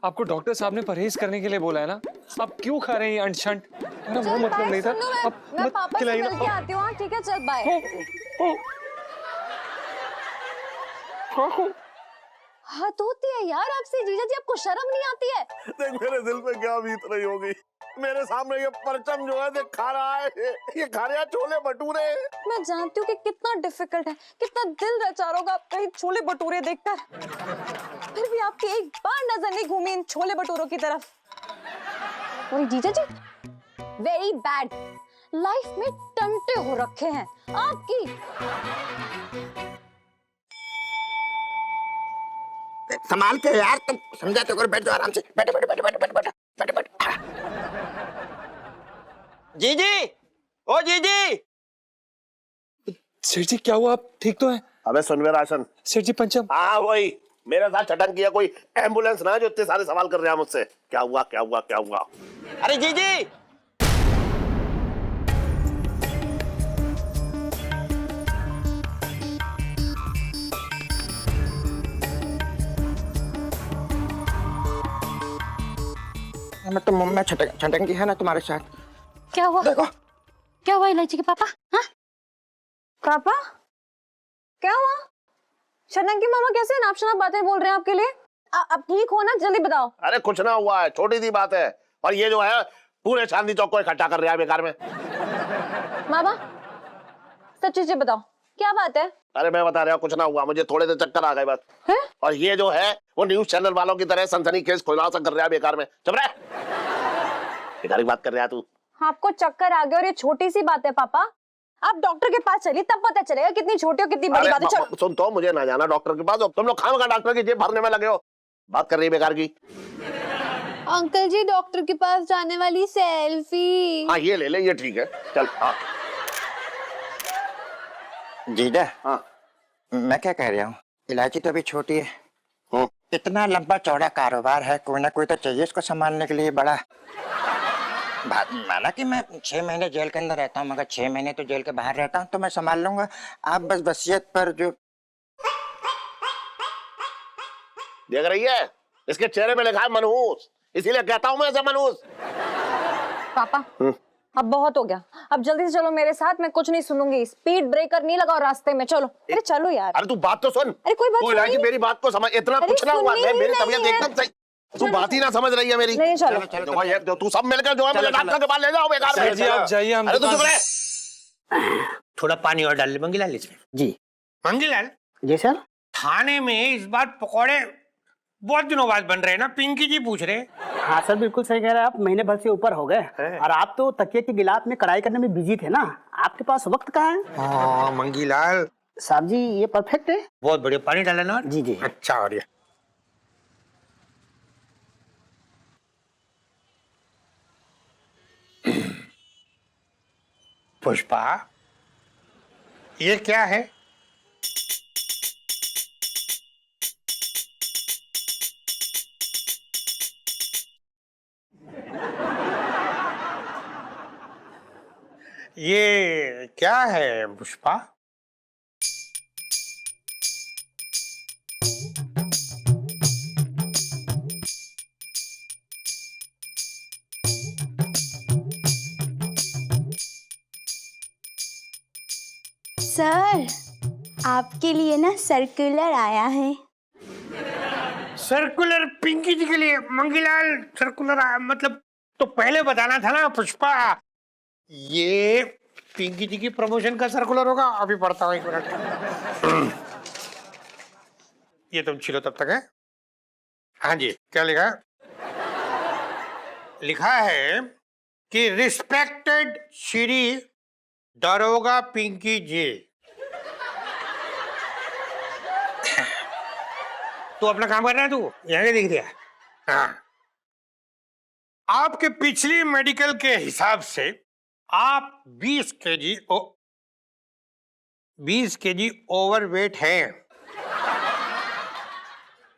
आपको डॉक्टर साहब ने परहेज करने के लिए बोला है ना, आप क्यों खा रहे हैं अंट शंट? मेरा वो मतलब नहीं था। मैं मत पापा से खिलाइए मिल के ना। आती हूँ। हाँ, ठीक है, चल बाय। हाँ तो होती है यार आपसे, जीजा जी आपको शर्म नहीं आती है? देख मेरे दिल पे क्या बीत रही होगी। मेरे सामने ये परचम जो है देख खा रहा है, ये खा रहा है छोले भटूरे। मैं जानती हूँ कि कितना डिफिकल्ट है, कितना दिल बेचारा होगा आपका छोले भटूरे देखकर, फिर भी आपकी एक बार नजर नहीं घूमी इन छोले भटूरों की तरफ। और जीजा जी वेरी बैड, लाइफ में टंटे हो रखे हैं आपकी। संभाल के यार, तुम समझाते हो, बैठ जाओ आराम से, बैठो बैठो बैठो बैठो बैठो बैठो बैठो। जीजी, ओ जीजी। सेठ जी क्या हुआ, आप ठीक तो हैं? अबे सुन मेरा राशन। सेठ जी पंचम। हाँ वही, मेरे साथ चटन किया कोई एम्बुलेंस ना जो इतने सारे सवाल कर रहे हैं मुझसे। क्या हुआ क्या हुआ क्या हुआ? अरे जीजी, मैं तो मुंह में छटंगी है ना तुम्हारे साथ। क्या हुआ? देखो क्या हुआ इलायची के पापा? हाँ पापा क्या हुआ? शनन की मामा कैसे नाप शनाप बातें बोल रहे हैं आपके लिए? अब ठीक हो ना, जल्दी बताओ। अरे कुछ ना हुआ है, छोटी सी बात है। और ये जो है पूरे चांदनी चौक को इकट्ठा कर रहा है बेकार में। मामा सच्ची से बताओ क्या बात है? अरे मैं बता रहा हूँ कुछ ना हुआ, मुझे थोड़े से चक्कर आ गए बस। है? और ये जो है वो न्यूज चैनल वालों की तरह सनसनी केस खुलासा कर रहा है बेकार में। चुप रह, बेकार की बात कर रहा है तू। आपको चक्कर आ गया और ये छोटी सी बात है पापा, आप डॉक्टर के पास चलिए तब पता चलेगा कितनी छोटी और कितनी बड़ी बात है। चलो सुन तो, मुझे ना जाना डॉक्टर के पास, तुम लोग खामखा डॉक्टर की जेब भरने में लगे हो, बात कर रही है बेकार की। अंकल जी डॉक्टर के पास जाने वाली सेल्फी। हाँ ये ले ले, ये ठीक है, चल। हाँ जीजा, हाँ मैं क्या कह रहा हूँ, इलायची तो अभी छोटी है, इतना लंबा चौड़ा कारोबार है, कोई ना कोई तो चाहिए इसको संभालने के लिए बड़ा। माना कि मैं 6 महीने जेल के अंदर रहता हूँ, मगर 6 महीने तो जेल के बाहर रहता हूँ, तो मैं संभाल लूंगा। आप बस वसीयत पर जो देख रही है, इसके चेहरे पे लिखा है मनहूस, इसीलिए कहता हूँ मैं ऐसे मनहूस। पापा अब बहुत हो गया, अब जल्दी से चलो मेरे साथ, मैं कुछ नहीं सुनूंगी। स्पीड ब्रेकर नहीं लगाओ रास्ते में, चलो। अरे चलो यार। अरे तू बात तो सुन। अरे कोई बात तू इलायची मेरी बात को समझ, इतना कुछ ना हुआ है, मेरी तबीयत एकदम सही। तू बात ही ना समझ रही है मेरी। नहीं चलो। देखो ये तू सब मिलकर जो है मुझे डॉक्टर के पास ले जाओ बेकार में। सेठ जी आप जाइए, हम अरे तू चुप रह। थोड़ा पानी और डाल ले मंगीलाल इसमें। जी मंगीलाल जी सर। थाने में इस बार पकौड़े बहुत दिनों बाद बन रहे हैं ना, पिंकी जी पूछ रहे। हाँ सर बिल्कुल सही कह रहे हैं आप, महीने भर से ऊपर हो गए और आप तो तकिए के गिलाफ में कढ़ाई करने में बिजी थे ना, आपके पास वक्त कहाँ है? हाँ मंगीलाल साहब जी ये परफेक्ट है। बहुत बढ़िया, पानी डाला ना। जी जी। अच्छा हो गया। पुष्पा ये क्या है? ये क्या है पुष्पा? सर आपके लिए ना सर्कुलर आया है। सर्कुलर पिंकी जी के लिए? मंगीलाल सर्कुलर मतलब तो पहले बताना था ना पुष्पा। ये पिंकी जी की प्रमोशन का सर्कुलर होगा, अभी पढ़ता हूँ, 1 मिनट। ये तुम छिलो तब तक है। हाँ जी, क्या लिखा है? लिखा है कि रिस्पेक्टेड श्री दरोगा पिंकी जी, तू अपना काम कर रहा है, तू यहाँ देख दिया। हाँ, आपके पिछली मेडिकल के हिसाब से आप 20 केजी ओवरवेट हैं।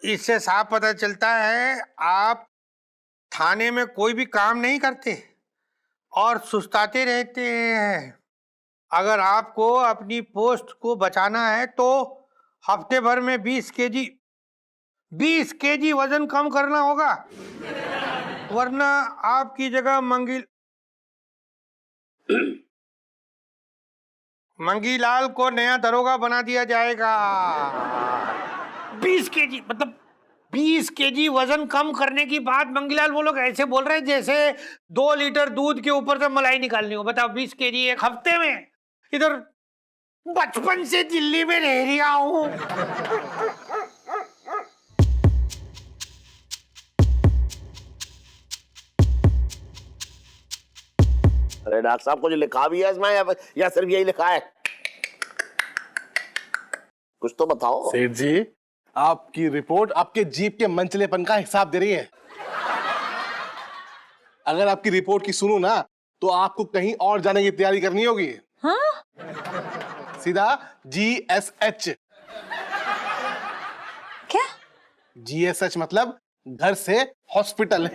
इससे साफ पता चलता है आप थाने में कोई भी काम नहीं करते और सुस्ताते रहते हैं। अगर आपको अपनी पोस्ट को बचाना है तो हफ्ते भर में 20 केजी 20 केजी वजन कम करना होगा, वरना आपकी जगह मंगीलाल को नया दरोगा बना दिया जाएगा। 20 केजी मतलब 20 केजी वजन कम करने की बात मंगीलाल वो लोग ऐसे बोल रहे हैं जैसे 2 लीटर दूध के ऊपर से मलाई निकालनी हो। बताओ 20 केजी एक हफ्ते में? इधर बचपन से दिल्ली में रह रहा हूं। अरे डॉक्टर साहब को जो लिखा भी है इसमें या सिर्फ यही लिखा है? कुछ तो बताओ। सेठ जी, आपकी रिपोर्ट आपके जीप के मंचलेपन का हिसाब दे रही है। अगर आपकी रिपोर्ट की सुनूं ना तो आपको कहीं और जाने की तैयारी करनी होगी। हाँ? सीधा GSH। क्या? GSH मतलब घर से हॉस्पिटल।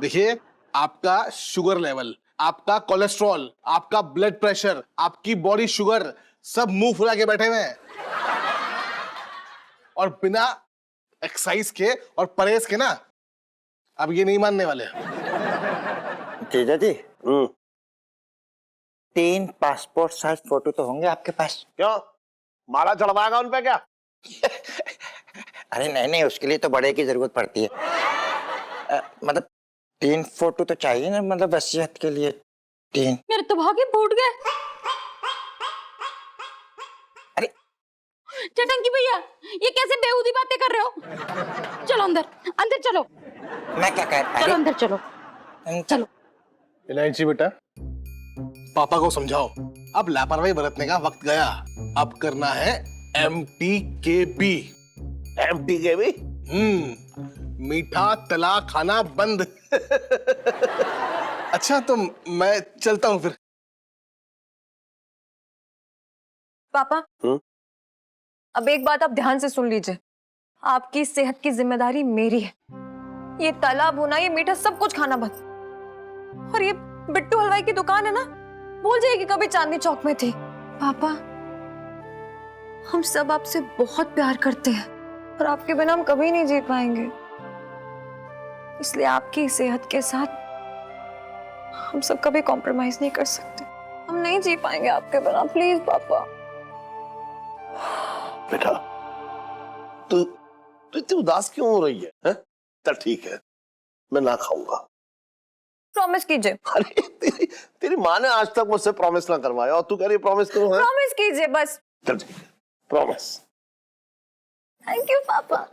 देखिए, आपका शुगर लेवल, आपका कोलेस्ट्रॉल, आपका ब्लड प्रेशर, आपकी बॉडी शुगर सब मुंह फुला के बैठे हुए हैं और बिना एक्सरसाइज के और परहेज के ना अब ये नहीं मानने वाले। जीजा जी, 3 पासपोर्ट साइज फोटो तो होंगे आपके पास? क्यों, माला चढ़वाएगा उन पे क्या? अरे नहीं, उसके लिए तो बड़े की जरूरत पड़ती है। मतलब 3 फोटो तो चाहिए ना, मतलब वसीयत के लिए 3। मेरे तो भागे फूट गए। अरे टंकी भैया, ये कैसे बेहूदी बातें कर रहे हो? चलो अंदर, अंदर चलो। मैं क्या कह रहा? चलो अंदर चलो। चलो। इलायची बेटा, पापा को समझाओ, अब लापरवाही बरतने का वक्त गया। अब करना है MTKB। MTKB? मीठा तला खाना बंद। अच्छा, तो मैं चलता हूँ फिर। पापा, अब एक बात आप ध्यान से सुन लीजिए। आपकी सेहत की जिम्मेदारी मेरी है। ये तला भुना, ये मीठा सब कुछ खाना बंद। और ये बिट्टू हलवाई की दुकान है ना, भूल जाइए कि कभी चांदनी चौक में थी। पापा, हम सब आपसे बहुत प्यार करते हैं और आपके बिना हम कभी नहीं जी पाएंगे। इसलिए आपकी सेहत के साथ हम सब कभी कॉम्प्रोमाइज नहीं कर सकते। हम नहीं जी पाएंगे आपके बिना। प्लीज पापा। बेटा, तू इतनी उदास क्यों हो रही है? चल ठीक है, मैं ना खाऊंगा। प्रॉमिस कीजिए। अरे तेरी माँ ने आज तक मुझसे प्रॉमिस ना करवाया और तू कह रही प्रॉमिस करूं? है? प्रॉमिस कीजिए बस। चल ठीक है, प्रॉमिस। थैंक यू पापा।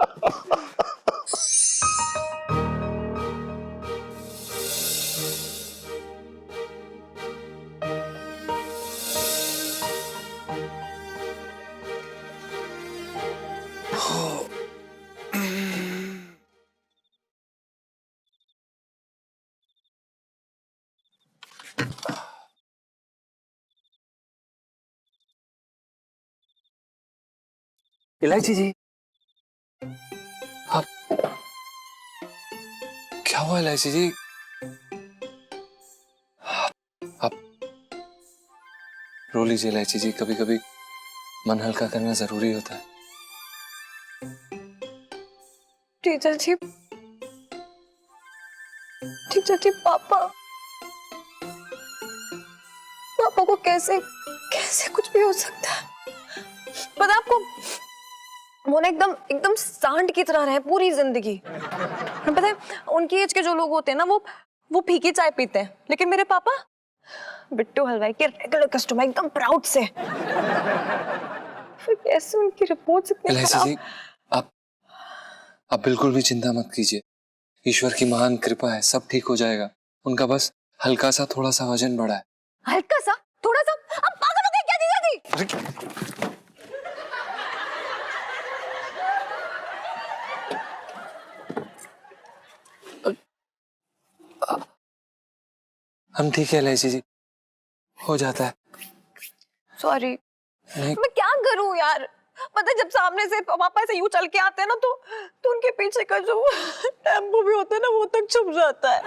इलायची जी, आप क्या हुआ इलायची जी? आप रो लीजिए इलायची जी, कभी कभी मन हल्का करना जरूरी होता है। जीजा जी, जीजा जी, पापा को कैसे कुछ भी हो सकता है? पता आपको, वो ना एकदम सांड की तरह रहे पूरी जिंदगी। पता है, उनकी एज के जो लोग होते हैं ना, वो फीकी चाय पीते हैं, लेकिन मेरे पापा बिट्टू हलवाई के रेगुलर कस्टमर, एकदम प्राउड से। फिर कैसे उनकी रिपोर्ट इलायची जी, आप बिल्कुल भी चिंता मत कीजिए। ईश्वर की महान कृपा है, सब ठीक हो जाएगा। उनका बस हल्का सा थोड़ा सा वजन बढ़ा है। हल्का सा थोड़ा सा? आप पागल हो गए क्या जीजा जी? हम ठीक है इलायची जी, हो जाता है। सॉरी। नहीं, मैं क्या करूं यार? पता है, जब सामने से पापा ऐसे यूं चल के आते हैं ना, तो उनके पीछे का जो टेम्पो भी होता है ना, वो तक छुप जाता है।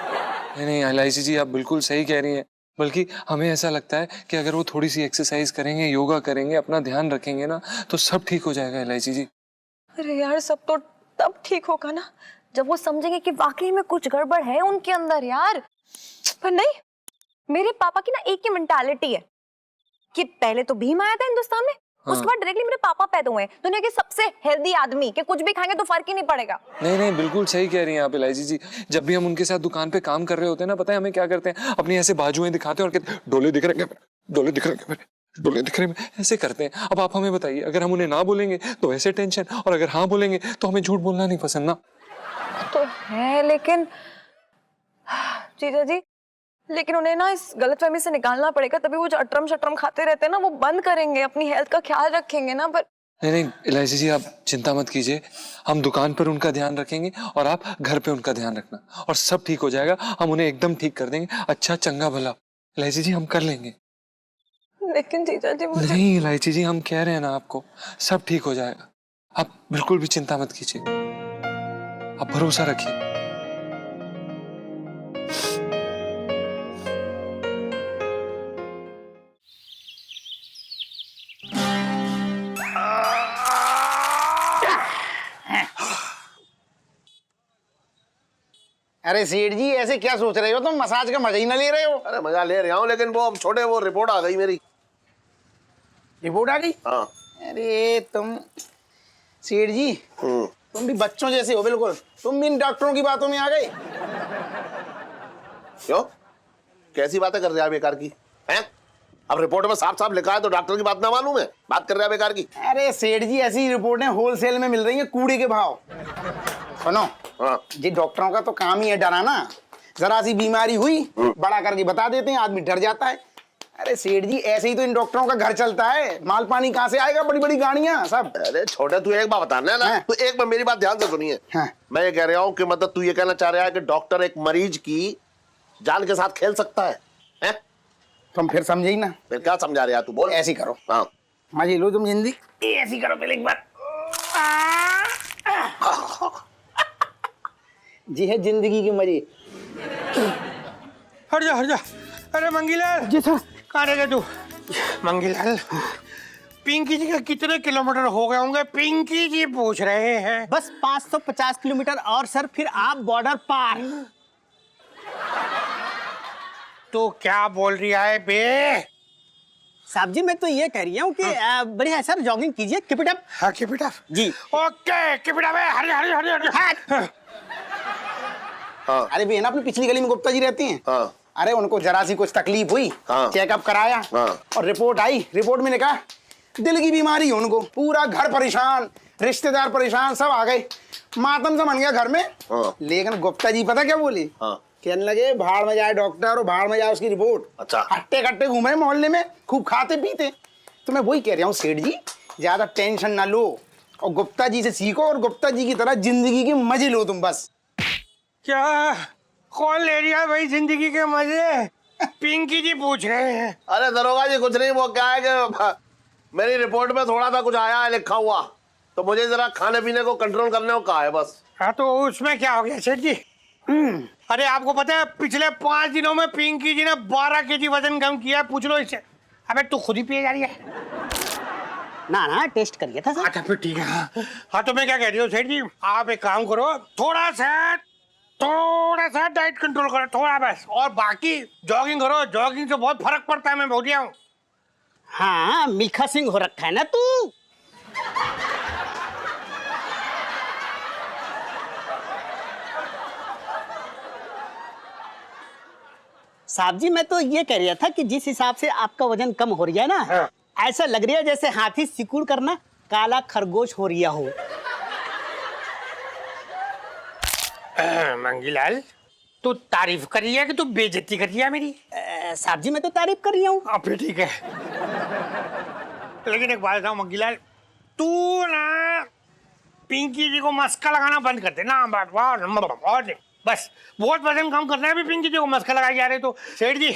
नहीं इलायची जी, आप बिल्कुल सही कह रही हैं। बल्कि हमें ऐसा लगता है कि अगर वो थोड़ी सी एक्सरसाइज करेंगे, योगा करेंगे, अपना ध्यान रखेंगे ना, तो सब ठीक हो जाएगा इलायची जी। अरे यार सब तो तब ठीक होगा ना जब वो समझेंगे कि वाकई में कुछ गड़बड़ है उनके अंदर यार। पर नहीं, मेरे पापा की ना एक ही मेंटालिटी है कि पहले तो भीम आया था हिंदुस्तान में, उसके बाद डायरेक्टली मेरे पापा पैदा हुए हैं, दुनिया के सबसे हेल्दी आदमी के कुछ भी खाएंगे तो फर्क ही नहीं पड़ेगा। नहीं नहीं, बिल्कुल सही कह रही हैं आप इलायची जी। जब भी हम उनके साथ दुकान पे काम कर रहे होते हैं ना, पता है हमें क्या करते हैं, अपनी ऐसे बाजुएं दिखाते हैं और कहते हैं डोले दिख रहे हैं, डोले दिख रहे हैं, डोले दिख रहे हैं, ऐसे करते हैं। अब आप हमें बताइए, अगर हम उन्हें ना बोलेंगे तो ऐसे टेंशन, और अगर हाँ बोलेंगे तो हमें झूठ बोलना नहीं पसंद ना। तो है लेकिन जीजा जी, लेकिन उन्हें ना इस गलतफहमी से निकालना पड़ेगा, तभी वो जो अटरम शटरम खाते रहते हैं ना वो बंद करेंगे, अपनी हेल्थ का ख्याल रखेंगे ना। पर नहीं नहीं इलायची जी, आप चिंता मत कीजिए, हम दुकान पर उनका ध्यान रखेंगे और आप घर पे उनका ध्यान रखना, और सब ठीक हो जाएगा। हम उन्हें एकदम ठीक कर देंगे, अच्छा चंगा भला। इलायची जी हम कर लेंगे। लेकिन जीजा जी मुझे नहीं इलायची जी, हम कह रहे हैं ना आपको, सब ठीक हो जाएगा। आप बिल्कुल भी चिंता मत कीजिए, आप भरोसा रखिए। अरे सेठ जी ऐसे क्या सोच रहे हो तुम, मसाज का मजा ही ना ले रहे हो। अरे मजा ले रहा हूँ, लेकिन वो अब छोटे, वो रिपोर्ट आ गई मेरी। रिपोर्ट आ गई? हाँ। अरे तुम सेठ जी तुम भी बच्चों जैसे हो बिल्कुल, तुम भी इन डॉक्टरों की बातों में आ गए। क्यों, कैसी बातें कर रहे हैं बेकार की हैं? अब रिपोर्ट में साफ साफ लिखा है तो डॉक्टर की बात ना मालूम है, बात कर रहे हैं बेकार की। अरे सेठ जी ऐसी रिपोर्टें होलसेल में मिल रही है कूड़े के भाव। सुनो, हाँ। जी डॉक्टरों का तो काम ही है डराना। जरा सी बीमारी हुई बड़ा करके बता देते हैं, आदमी डर जाता है। अरे सेठ जी ऐसे ही तो इन डॉक्टरों का घर चलता है, माल पानी कहाँ से आएगा, बड़ी बड़ी गाड़ियां सब। अरे छोटे, तू एक बात बताना है ना, हाँ। तू एक बार मेरी बात ध्यान से सुनिए। हाँ। मैं ये कह रहा हूँ कि मतलब तू ये कहना चाह रहा है कि डॉक्टर एक मरीज की जान के साथ खेल सकता है, हैं? तुम फिर समझे ही ना। फिर क्या समझा रहा है तू, बोल। ऐसी करो, हाँ। मजे लो तुम जिंदगी, ऐसी करो पहले एक बार। जी है जिंदगी के मजे। हट जा हट जा। अरे मंगीलाल जी सर। कहाँ रह गया तू? मंगीलाल, पिंकी जी का कितने किलोमीटर हो गए होंगे, पिंकी जी पूछ रहे हैं। बस 550 किलोमीटर और सर, फिर आप बॉर्डर पार। तू क्या बोल रहा है बे? साहब जी मैं तो ये कह रही हूँ कि बढ़िया सर, जॉगिंग कीजिए, कीप इट अप। हाँ कीप इट अप जी। Okay keep it up. हट जा हट जा हट जा हट जा। हाँ। अरे बहन अपनी पिछली गली में गुप्ता जी रहती हैं। हाँ। अरे उनको जरा सी कुछ तकलीफ हुई, हाँ। चेकअप कराया, हाँ। और रिपोर्ट आई, रिपोर्ट में लिखा दिल की बीमारी है उनको, पूरा घर परेशान, रिश्तेदार परेशान, सब आ गए, मातम सा बन गया घर में। हाँ। लेकिन गुप्ता जी पता क्या बोली? हाँ। कहने लगे भाड़ में जाए डॉक्टर और भाड़ में जाए उसकी रिपोर्ट। अच्छा। हट्टे कट्टे घूमे मोहल्ले में, खूब खाते पीते। तो मैं वही कह रहा हूँ सेठ जी, ज्यादा टेंशन ना लो और गुप्ता जी से सीखो, और गुप्ता जी की तरह जिंदगी के मजे लो तुम बस। क्या कौन ले रहा है भाई जिंदगी के मजे? पिंकी जी पूछ रहे हैं। अरे दरोगा जी कुछ नहीं, वो क्या है कि मेरी रिपोर्ट में थोड़ा सा कुछ आया है लिखा हुआ, तो मुझे जरा खाने पीने को कंट्रोल करने को कहा है बस। हाँ तो उसमें क्या हो गया सेठ जी? अरे आपको पता है पिछले 5 दिनों में पिंकी जी ने 12 केजी वजन कम किया है, पूछ लो इससे। अबे तू खुद ही पिए जा रही है। ना टेस्ट करिए था सर। अच्छा फिर ठीक है। हाँ तो मैं क्या कह रही हूँ सेठ जी, आप एक काम करो, थोड़ा सा डाइट कंट्रोल करो, थोड़ा बस, और बाकी जॉगिंग करो, जॉगिंग से बहुत फर्क पड़ता है, मैं बोल रहा हूँ। हाँ मिल्खा सिंह हो रखा है ना तू। साहब जी मैं तो ये कह रहा था कि जिस हिसाब से आपका वजन कम हो रहा है ना, हाँ। ऐसा लग रहा है जैसे हाथी सिकुड़ करना काला खरगोश हो रहा हो। मंगीलाल तू तारीफ कर रही है कि तू बेइज्जती कर रही है मेरी? साहब जी मैं तो तारीफ कर रही हूँ। अब फिर ठीक है। लेकिन एक बात बताऊं मंगीलाल, तू ना पिंकी जी को मस्का लगाना बंद कर दे ना, और दे बस। बहुत वजन कम करना है अभी, पिंकी जी को मस्का लगाए जा रहे। तो सेठ जी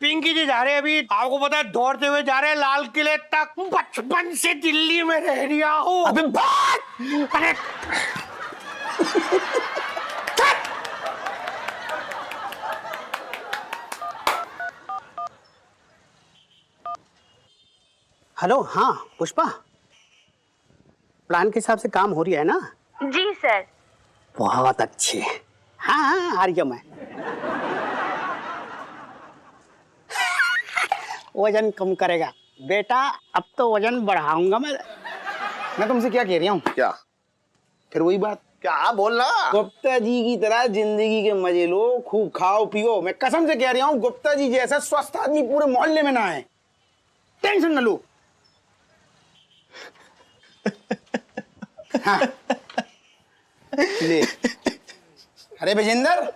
पिंकी जी जा रहे हैं अभी, आपको पता है दौड़ते हुए जा रहे हैं लाल किले तक, बचपन से दिल्ली में रह रहा हूँ। अबे बात! अरे हेलो, हाँ पुष्पा। प्लान के हिसाब से काम हो रही है ना? जी सर। बहुत अच्छे। हाँ हाँ, आ रही हूँ मैं। वजन कम करेगा बेटा, अब तो वजन बढ़ाऊंगा मैं तुमसे क्या कह रही हूँ? क्या? फिर वही बात, क्या बोलना? गुप्ता जी की तरह जिंदगी के मजे लो, खूब खाओ पियो। मैं कसम से कह रही हूँ, गुप्ता जी जैसा स्वस्थ आदमी पूरे मोहल्ले में ना है। टेंशन न लो। हाँ। ले। अरे विजेंद्र,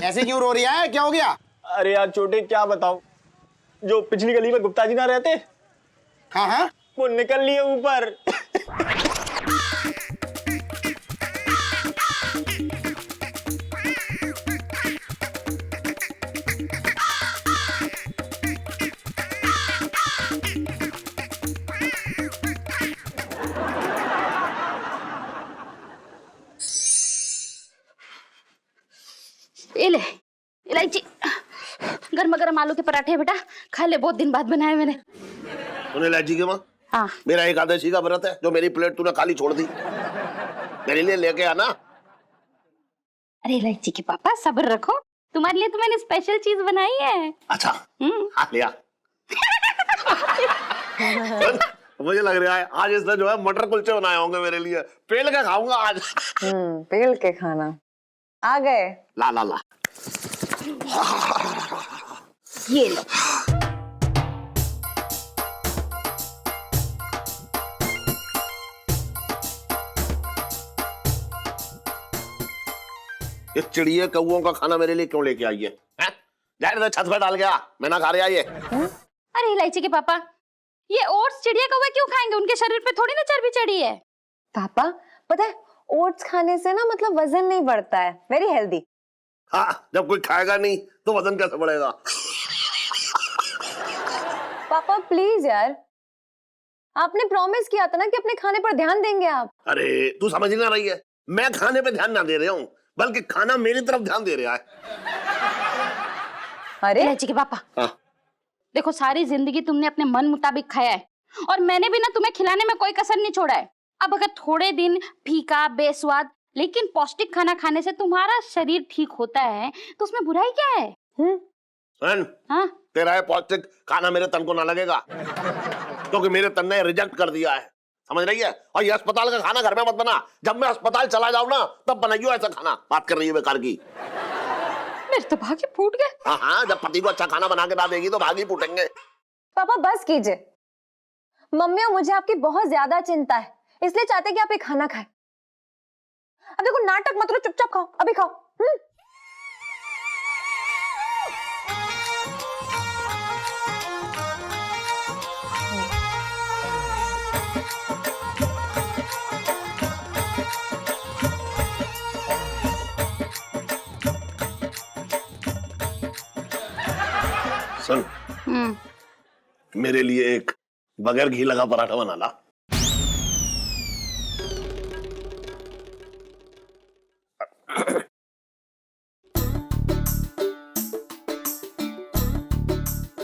ऐसे क्यों रो रही है? क्या हो गया? अरे यार छोटे, क्या बताऊं, जो पिछली गली में गुप्ता जी ना रहते, हाँ हाँ, वो निकल लिए ऊपर। ये ले इलायची, गर्मा गर्म आलू के पराठे बेटा, खा ले, बहुत दिन बाद बनाए मैंने। तूने इलायची के माँ? हाँ। मेरा एकादशी का व्रत है, जो मेरी प्लेट तूने खाली छोड़ दी। मेरे लिए लेके आना। अरे इलायची के पापा, सब्र रखो, तुम्हारे लिए तो मैंने स्पेशल चीज बनाई है। अच्छा, हाँ लिया। मुझे लग रहा है आज इसने जो है मटर कुलचे बनाए होंगे मेरे लिए। पेल के खाऊंगा आज। पेल के खाना आ गए। ला ला ला। ये लो। ये चिड़िया कौओं का खाना मेरे लिए क्यों लेके आई है? जाए तो छत पर डाल गया, मैं ना खा रहा ये। अरे इलायची के पापा, ये ओट्स चिड़िया कौवा क्यों खाएंगे? उनके शरीर पे थोड़ी ना चर्बी चढ़ी है। पापा पता है, ओट्स खाने से ना मतलब वजन नहीं बढ़ता है, वेरी हेल्दी। हाँ, जब कोई खाएगा नहीं तो वजन कैसे बढ़ेगा? पापा प्लीज यार, आपने प्रॉमिस किया था ना कि अपने खाने पर ध्यान देंगे आप। अरे तू समझ ही ना रही है, मैं खाने पे ध्यान ना दे रहा हूँ, बल्कि खाना मेरी तरफ ध्यान दे रहा है। अरे इलायची के पापा, हाँ। देखो सारी जिंदगी तुमने अपने मन मुताबिक खाया है, और मैंने भी ना तुम्हें खिलाने में कोई कसर नहीं छोड़ा है। अब अगर थोड़े दिन फीका बेस्वाद लेकिन पौष्टिक खाना खाने से तुम्हारा शरीर ठीक होता है, तो उसमें बुराई क्या है? हाँ? तेरा है पौष्टिक खाना मेरे तन को ना लगेगा, क्योंकि मेरे तन ने रिजेक्ट कर दिया है, समझ रही है? और ये अस्पताल का खाना घर में मत बना, जब मैं अस्पताल चला जाऊं ना तब बनाइयो ऐसा खाना। बात कर रही है बेकार की। मेरे तो भागे फूट गए। हाँ हाँ, जब पति को अच्छा खाना बना के ना देगी तो भागी फूटेंगे। पापा बस कीजिए, मम्मी और मुझे आपकी बहुत ज्यादा चिंता है, इसलिए चाहते कि आप ये खाना खाएं। अब देखो नाटक मत करो, चुपचाप खाओ, अभी खाओ। सुन, मेरे लिए एक बगैर घी लगा पराठा बना ला।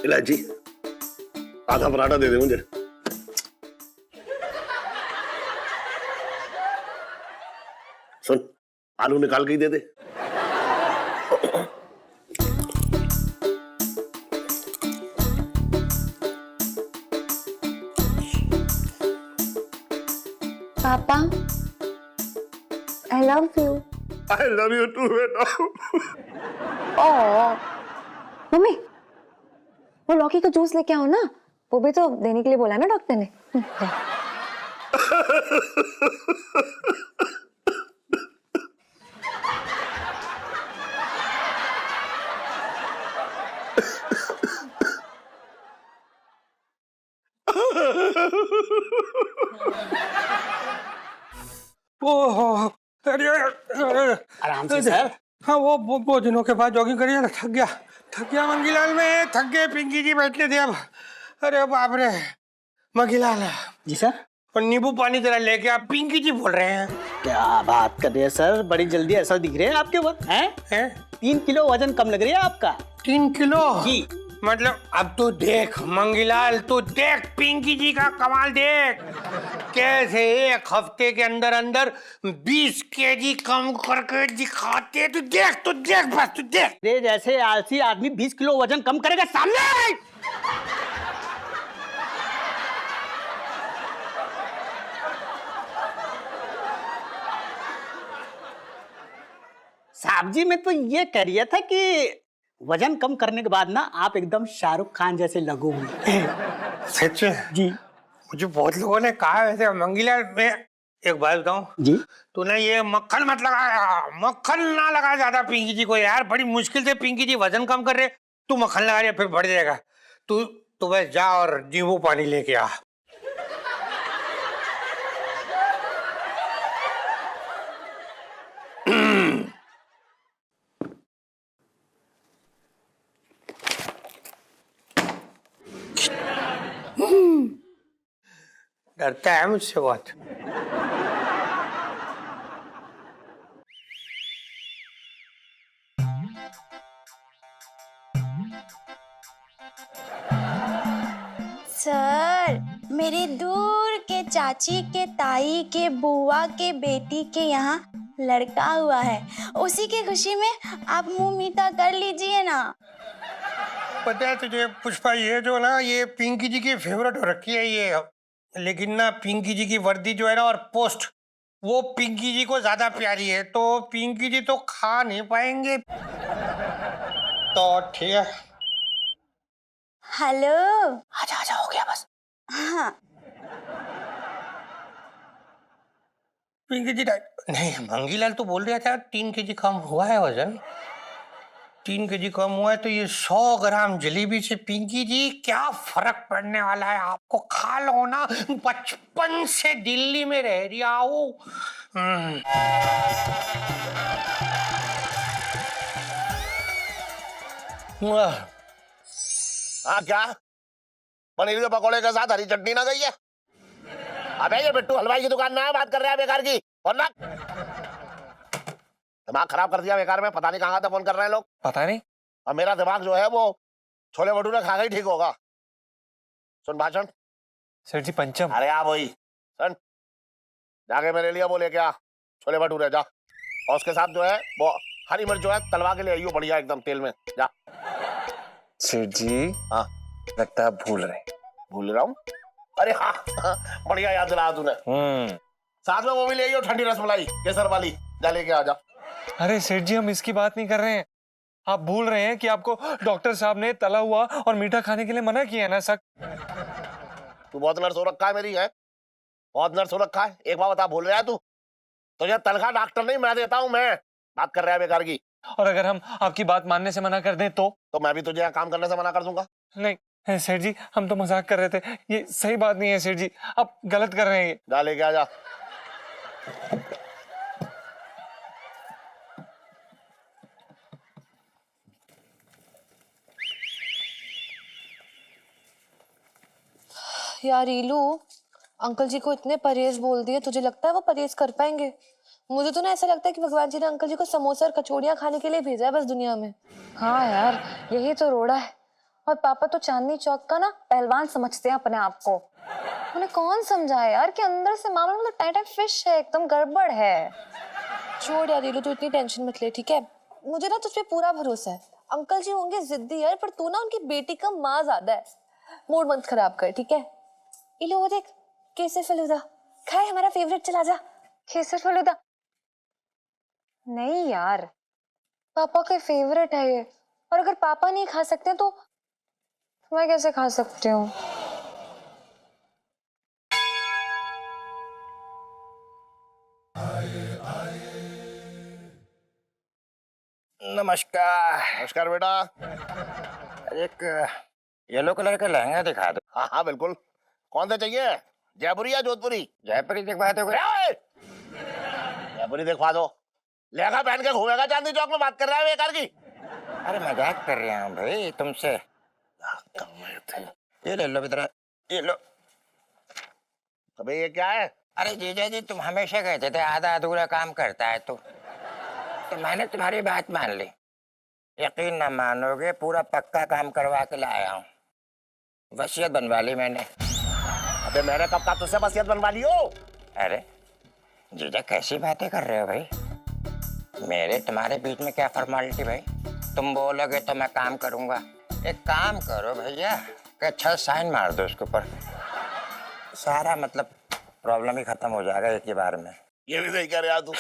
इलायची, आधा पराठा दे दे मुझे। सुन, आलू निकाल के ही दे दे। पापा I love you. I love you too, बेटा। ओह मम्मी, वो लौकी का जूस लेके आओ ना, वो भी तो देने के लिए बोला ना डॉक्टर ने। ओह अरे आराम से सर। हाँ, वो बहुत दिनों के बाद जॉगिंग करी है ना, थक गया मंगीलाल में, थक गए। पिंकी जी बैठने थे अब। अरे बाप रे मंगीलाल जी सर। और नींबू पानी जरा लेके आप, पिंकी जी बोल रहे हैं। क्या बात कर रहे हैं सर, बड़ी जल्दी ऐसा दिख रहे हैं आपके ऊपर हैं? 3 किलो वजन कम लग रही है आपका। 3 किलो? जी। मतलब अब तू देख मंगीलाल, तू देख पिंकी जी का कमाल देख, कैसे एक हफ्ते के अंदर अंदर 20 केजी कम करके दिखाते। तू देख बस तू देख। रे जैसे आलसी आदमी 20 किलो वजन कम करेगा सामने आए। साहब जी, मैं तो ये कह रहा था कि वजन कम करने के बाद ना आप एकदम शाहरुख खान जैसे लगो हुए। सच जी मुझे बहुत लोगों ने कहा वैसे मंगीलाल। मैं एक बात बताऊं जी। तूने ये मक्खन मत लगाया, मक्खन ना लगा ज्यादा पिंकी जी को यार, बड़ी मुश्किल से पिंकी जी वजन कम कर रहे, तू मक्खन लगा रहे फिर बढ़ जाएगा। तू बस जा और नींबू पानी लेके आ। डरता है मुझसे बहुत। सर, मेरे दूर के चाची के ताई के बुआ के बेटी के यहाँ लड़का हुआ है, उसी की खुशी में आप मुंह मीठा कर लीजिए ना। पता है तुझे पुष्पा, ये जो ना ये पिंकी जी की फेवरेट हो रखी है ये, लेकिन ना पिंकी जी की वर्दी जो है ना और पोस्ट वो पिंकी जी को ज्यादा प्यारी है, तो पिंकी जी तो खा नहीं पाएंगे। तो ठीक है, हेलो, आजा हो गया बस। हाँ पिंकी जी नहीं, मंगीलाल तो बोल रहा था 3 केजी कम हुआ है वजन, 3 केजी कम हुआ है, तो ये 100 ग्राम जलेबी से पिंकी जी क्या फर्क पड़ने वाला है, आपको खा लो ना, बचपन से दिल्ली में रह रहा हूँ। हाँ क्या पनीर के पकौड़े के साथ हरी चटनी ना गई है? अबे ये बिट्टू हलवाई की दुकान में है, बात कर रहे हैं बेकार की। और ना दिमाग खराब कर दिया बेकार में, पता नहीं कहाँ से फोन कर रहे हैं लोग, पता नहीं। अब मेरा दिमाग जो है वो छोले भटूरे खा के ही ठीक होगा। सुन भाषण। सर जी पंचम। अरे आप वही सुन, जाके मेरे लिए वो लेके आ छोले भटूरे जा, और उसके साथ जो है वो हरी मिर्च जो है तलवा के ले आइयो बढ़िया एकदम तेल में जा। सेठ जी हाँ लगता है भूल रहे। भूल रहा हूँ? अरे हाँ, बढ़िया याद दिलाया तूने। साथ में वो भी ले आइयो ठंडी रसमलाई केसर वाली, जा लेके आ जा। अरे सेठ जी हम इसकी बात नहीं कर रहे हैं, आप भूल रहे हैं कि आपको डॉक्टर साहब ने तला हुआ और मीठा खाने के लिए मना किया है ना सर। तू बहुत नर्स हो रखा है मेरी, है बहुत नर्स हो रखा है। एक बार बता, भूल रहा है तू? तुझे तनख्वाह डॉक्टर नहीं मैं देता हूँ, मैं बात कर रहा है बेकार की। और अगर हम आपकी बात मानने से मना कर दें तो मैं भी तुझे यहाँ काम करने से मना कर दूंगा। नहीं सेठ जी, हम तो मजाक कर रहे थे, ये सही बात नहीं है सेठ जी, आप गलत कर रहे हैं। जा लेके आ जा। यार रीलू, अंकल जी को इतने परहेज बोल दिए, तुझे लगता है वो परहेज कर पाएंगे? मुझे तो ना ऐसा लगता है कि भगवान जी ने अंकल जी को समोसा और कचौड़ियाँ खाने के लिए भेजा है बस दुनिया में। हाँ यार, यही तो रोड़ा है। और पापा तो चांदनी चौक का ना पहलवान समझते हैं अपने आप को। उन्हें कौन समझाए यार कि अंदर से मामला मतलब टाइट फिश है, एकदम गड़बड़ है। छोड़ यार रीलू, तू इतनी टेंशन मत ले, ठीक है? मुझे ना तुझ पे पूरा भरोसा है। अंकल जी होंगे जिद्दी यार, पर तू ना उनकी बेटी का माँ ज्यादा है। मूड मत खराब कर, ठीक है? इलो वो देख, केसर फलूदा खाए, हमारा फेवरेट, चला जा। केसर फलूदा नहीं यार, पापा का फेवरेट है ये, और अगर पापा नहीं खा सकते तो मैं कैसे खा सकती हूँ? नमस्कार। नमस्कार बेटा। एक येलो कलर का लहंगा दिखा दो। हाँ हाँ बिल्कुल, कौन सा चाहिए, जयपुरी या जोधपुरी? जयपुरी दिखवा दो। जयपुरी दिखवा दो। लहंगा पहन के घूमेगा चांदनी चौक में, बात कर रहा है बेकार की? अरे मजाक कर रहा हूँ भाई तुमसे। ये ले लो बेटा, ये लो। अबे ये क्या है? अरे जीजा जी, तुम हमेशा कहते थे आधा अधूरा काम करता है तो मैंने तुम्हारी बात मान ली। यकीन ना मानोगे, पूरा पक्का काम करवा के लाया हूँ। वसीयत बनवा ली मैंने। अबे मैंने कब कहा तुझसे वसीयत बनवा ली हो? अरे जीजा कैसी बातें कर रहे हो भाई? मेरे तुम्हारे बीच में क्या फॉर्मेलिटी भाई? तुम बोलोगे तो मैं काम करूंगा। एक काम करो भैया कि अच्छा साइन मार दो उसके ऊपर, सारा मतलब प्रॉब्लम ही खत्म हो जाएगा एक ही बार में। ये भी सही कह रहे यार तू।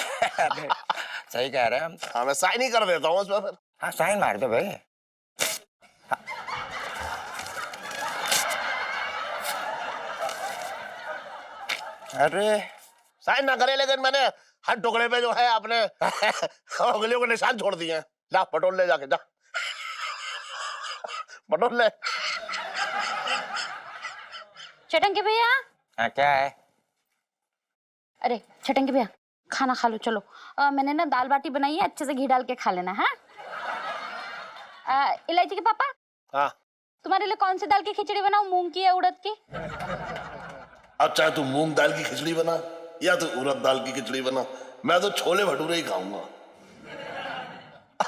सही कह रहे हैं हम। हाँ मैं साइन ही कर देता हूँ उसमें फिर। हाँ साइन मार दो भाई। अरे साइन ना करे, लेकिन मैंने हर टुकड़े पे जो है अपने उंगलियों के निशान छोड़ दिए हैं। जा पटोल ले जाके, जा पटोल ले। छटंकी भैया। हाँ क्या है? अरे छटंकी भैया, खाना खा लो चलो। मैंने ना दाल बाटी बनाई है, अच्छे से घी डाल के खा लेना। हाँ इलायची के पापा, हाँ तुम्हारे लिए कौन सी दाल की खिचड़ी बनाऊं, मूंग की या उड़द की? अब चाहे तू मूंग दाल की खिचड़ी बना या तो उड़द दाल की खिचड़ी बना, मैं तो छोले भटूरे ही खाऊंगा।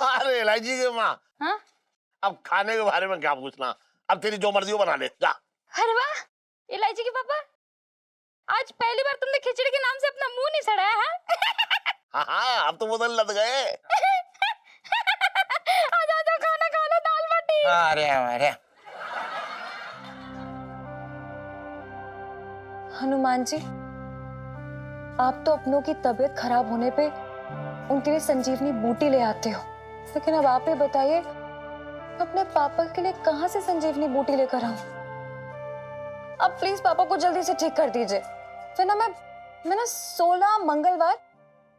अरे इलायची की माँ, हाँ अब खाने के बारे में क्या पूछना, अब तेरी जो मर्जी हो बना ले, जा। अरे वाह इलायची के पापा, आज पहली बार तुमने खिचड़ी के नाम से अपना मुंह नहीं सड़ाया है? हाँ हाँ अब तो बदल लग गए। आजा खाना खा लो, दाल बाटी। अरे हनुमान जी, आप तो अपनों की तबीयत खराब होने पे उनके लिए संजीवनी बूटी ले आते हो, लेकिन अब आप ही बताइए अपने पापा के लिए कहाँ से संजीवनी बूटी लेकर आऊं? अब प्लीज पापा को जल्दी से ठीक कर दीजिए, फिर ना मैं ना 16 मंगलवार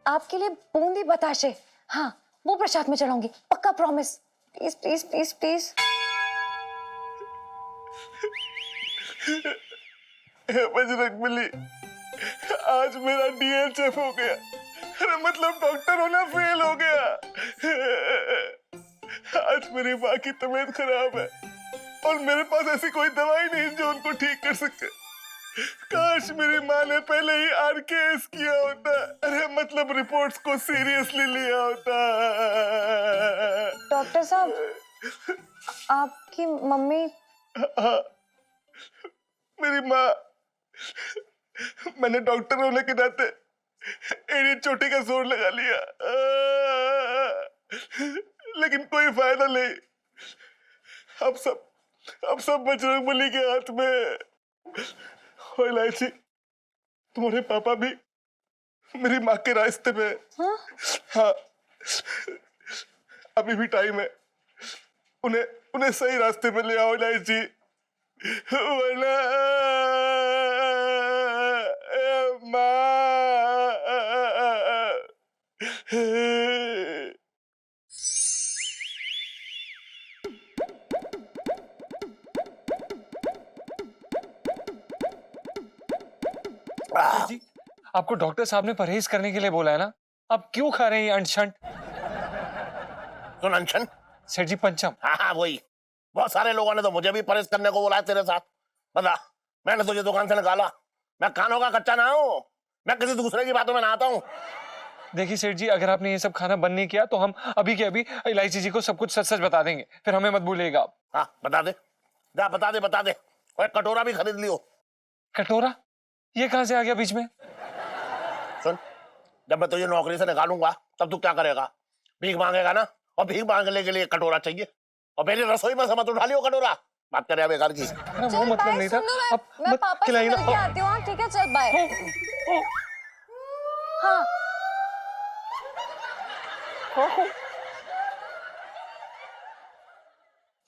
आपके लिए बूंदी बताशे, हाँ वो प्रसाद में चढ़ाऊंगी, पक्का promise. Please please please please. Bajrangbali, आज मेरा डीएलएफ हो गया। अरे मतलब डॉक्टर होना फेल हो गया। आज मेरी माँ की तबीयत खराब है और मेरे पास ऐसी कोई दवाई नहीं जो उनको ठीक कर सके। काश मेरी माँ ने पहले ही आरकेएस किया होता, अरे मतलब रिपोर्ट्स को सीरियसली लिया होता। डॉक्टर साहब, आपकी मम्मी? हाँ, मेरी माँ, मैंने डॉक्टर होने के नाते एड़ी चोटी का जोर लगा लिया, लेकिन कोई फायदा नहीं। अब सब बजरंगबली के हाथ में। हो इलायची, तुम्हारे पापा भी मेरी माँ के रास्ते पे। हाँ अभी भी टाइम है, उन्हें सही रास्ते पे ले आओ इलायची, वरना जी, आपको डॉक्टर साहब ने परहेज करने के लिए बोला है ना, आप क्यों खा रहे हैं ये अनशन? कौन अनशन? सेठ जी पंचम। हाँ वही, बहुत सारे लोगों ने तो मुझे भी परहेज करने को बोला है तेरे साथ। बता, मैंने तुझे दुकान से निकाला, मैं कानों का कच्चा ना हूँ, मैं किसी दूसरे की बातों में ना आता हूँ। देखिए सेठ जी, अगर आपने ये सब खाना बंद नहीं किया तो हम अभी के अभी इलायची जी को सब कुछ सच सच बता देंगे, फिर हमें मत भूलिएगा आप। हाँ बता दे, जा बता दे। और एक कटोरा भी खरीद लियो। कटोरा? ये कहाँ से आ गया बीच में? सुन, जब मैं तुझे नौकरी से निकालूंगा तब तू क्या करेगा? भीख मांगेगा ना, और भीख मांगने के लिए कटोरा चाहिए, और मेरी रसोई में से मत उठा लियो कटोरा। बात करे बेकार की। वो मतलब नहीं था। अब मैं पापा से मिल के आती हूँ। ठीक है चल बाय। हाँ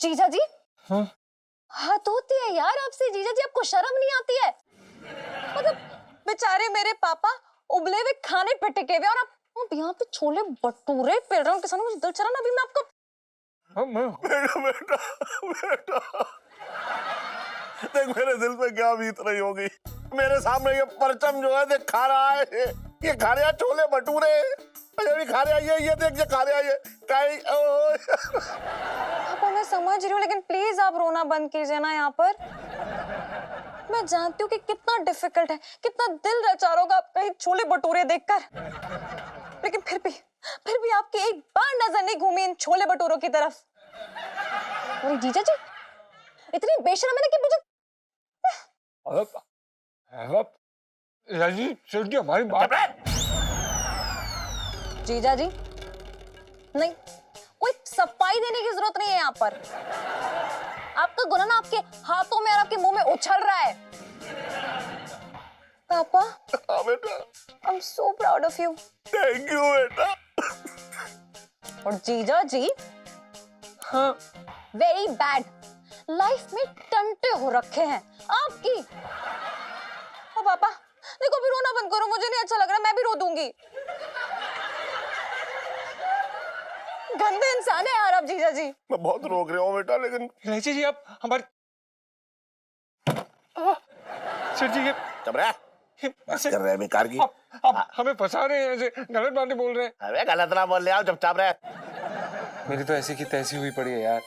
जीजा जी, हाथ होती है यार आपसे। जीजा जी आपको शर्म नहीं आती है? मतलब बेचारे मेरे पापा उबले हुए खाने पे टिके हुए और आप यहाँ पे छोले भटूरे पेल रहे हो उनके सामने। मुझे दिल चला ना अभी मैं आपको। बेटा देख मेरे दिल पे क्या बीत रही होगी। मेरे सामने ये परचम जो है देख खा रहा है, ये खा रहा है छोले भटूरे, ये भी खा रहा है, ये देख ये खा रहा है, पापा मैं समझ रही हूँ, लेकिन प्लीज आप रोना बंद कीजिए ना यहाँ पर। मैं जानती हूँ कि कितना डिफिकल्ट है, कितना दिल रचा होगा आपका ये छोले भटूरे देखकर, लेकिन फिर भी आपकी एक बार नजर नहीं घूमी इन छोले भटूरों की तरफ। अरे जीजा जी, इतनी बेशर्म है ना कि मुझे हमारी बात जीजा जी नहीं, कोई सफाई देने की जरूरत नहीं है यहाँ पर। आपका गुनाह ना आपके हाथों में और आपके मुंह में उछल रहा है। पापा, हाँ बेटा, I am so proud of you. Thank you बेटा। और जीजा जी, हाँ, वेरी बैड, लाइफ में टंटे हो रखे हैं आपकी। और पापा देखो, अभी रोना बंद करो, मुझे नहीं अच्छा लग रहा, मैं भी रो दूंगी। गंदे इंसान है यार आप जीजा जी। मैं बहुत रोक रहा हूँ बेटा, लेकिन इलायची जी आप हमारे सर जी चुप रह, ऐसे कर रहे हैं बेकार की। आप हमें फंसा रहे हैं, ऐसे गलत बातें बोल रहे हैं। अरे गलत ना बोल रहे आओ, चुपचाप रहे। मेरी तो ऐसी की तैसी हुई पड़ी है यार।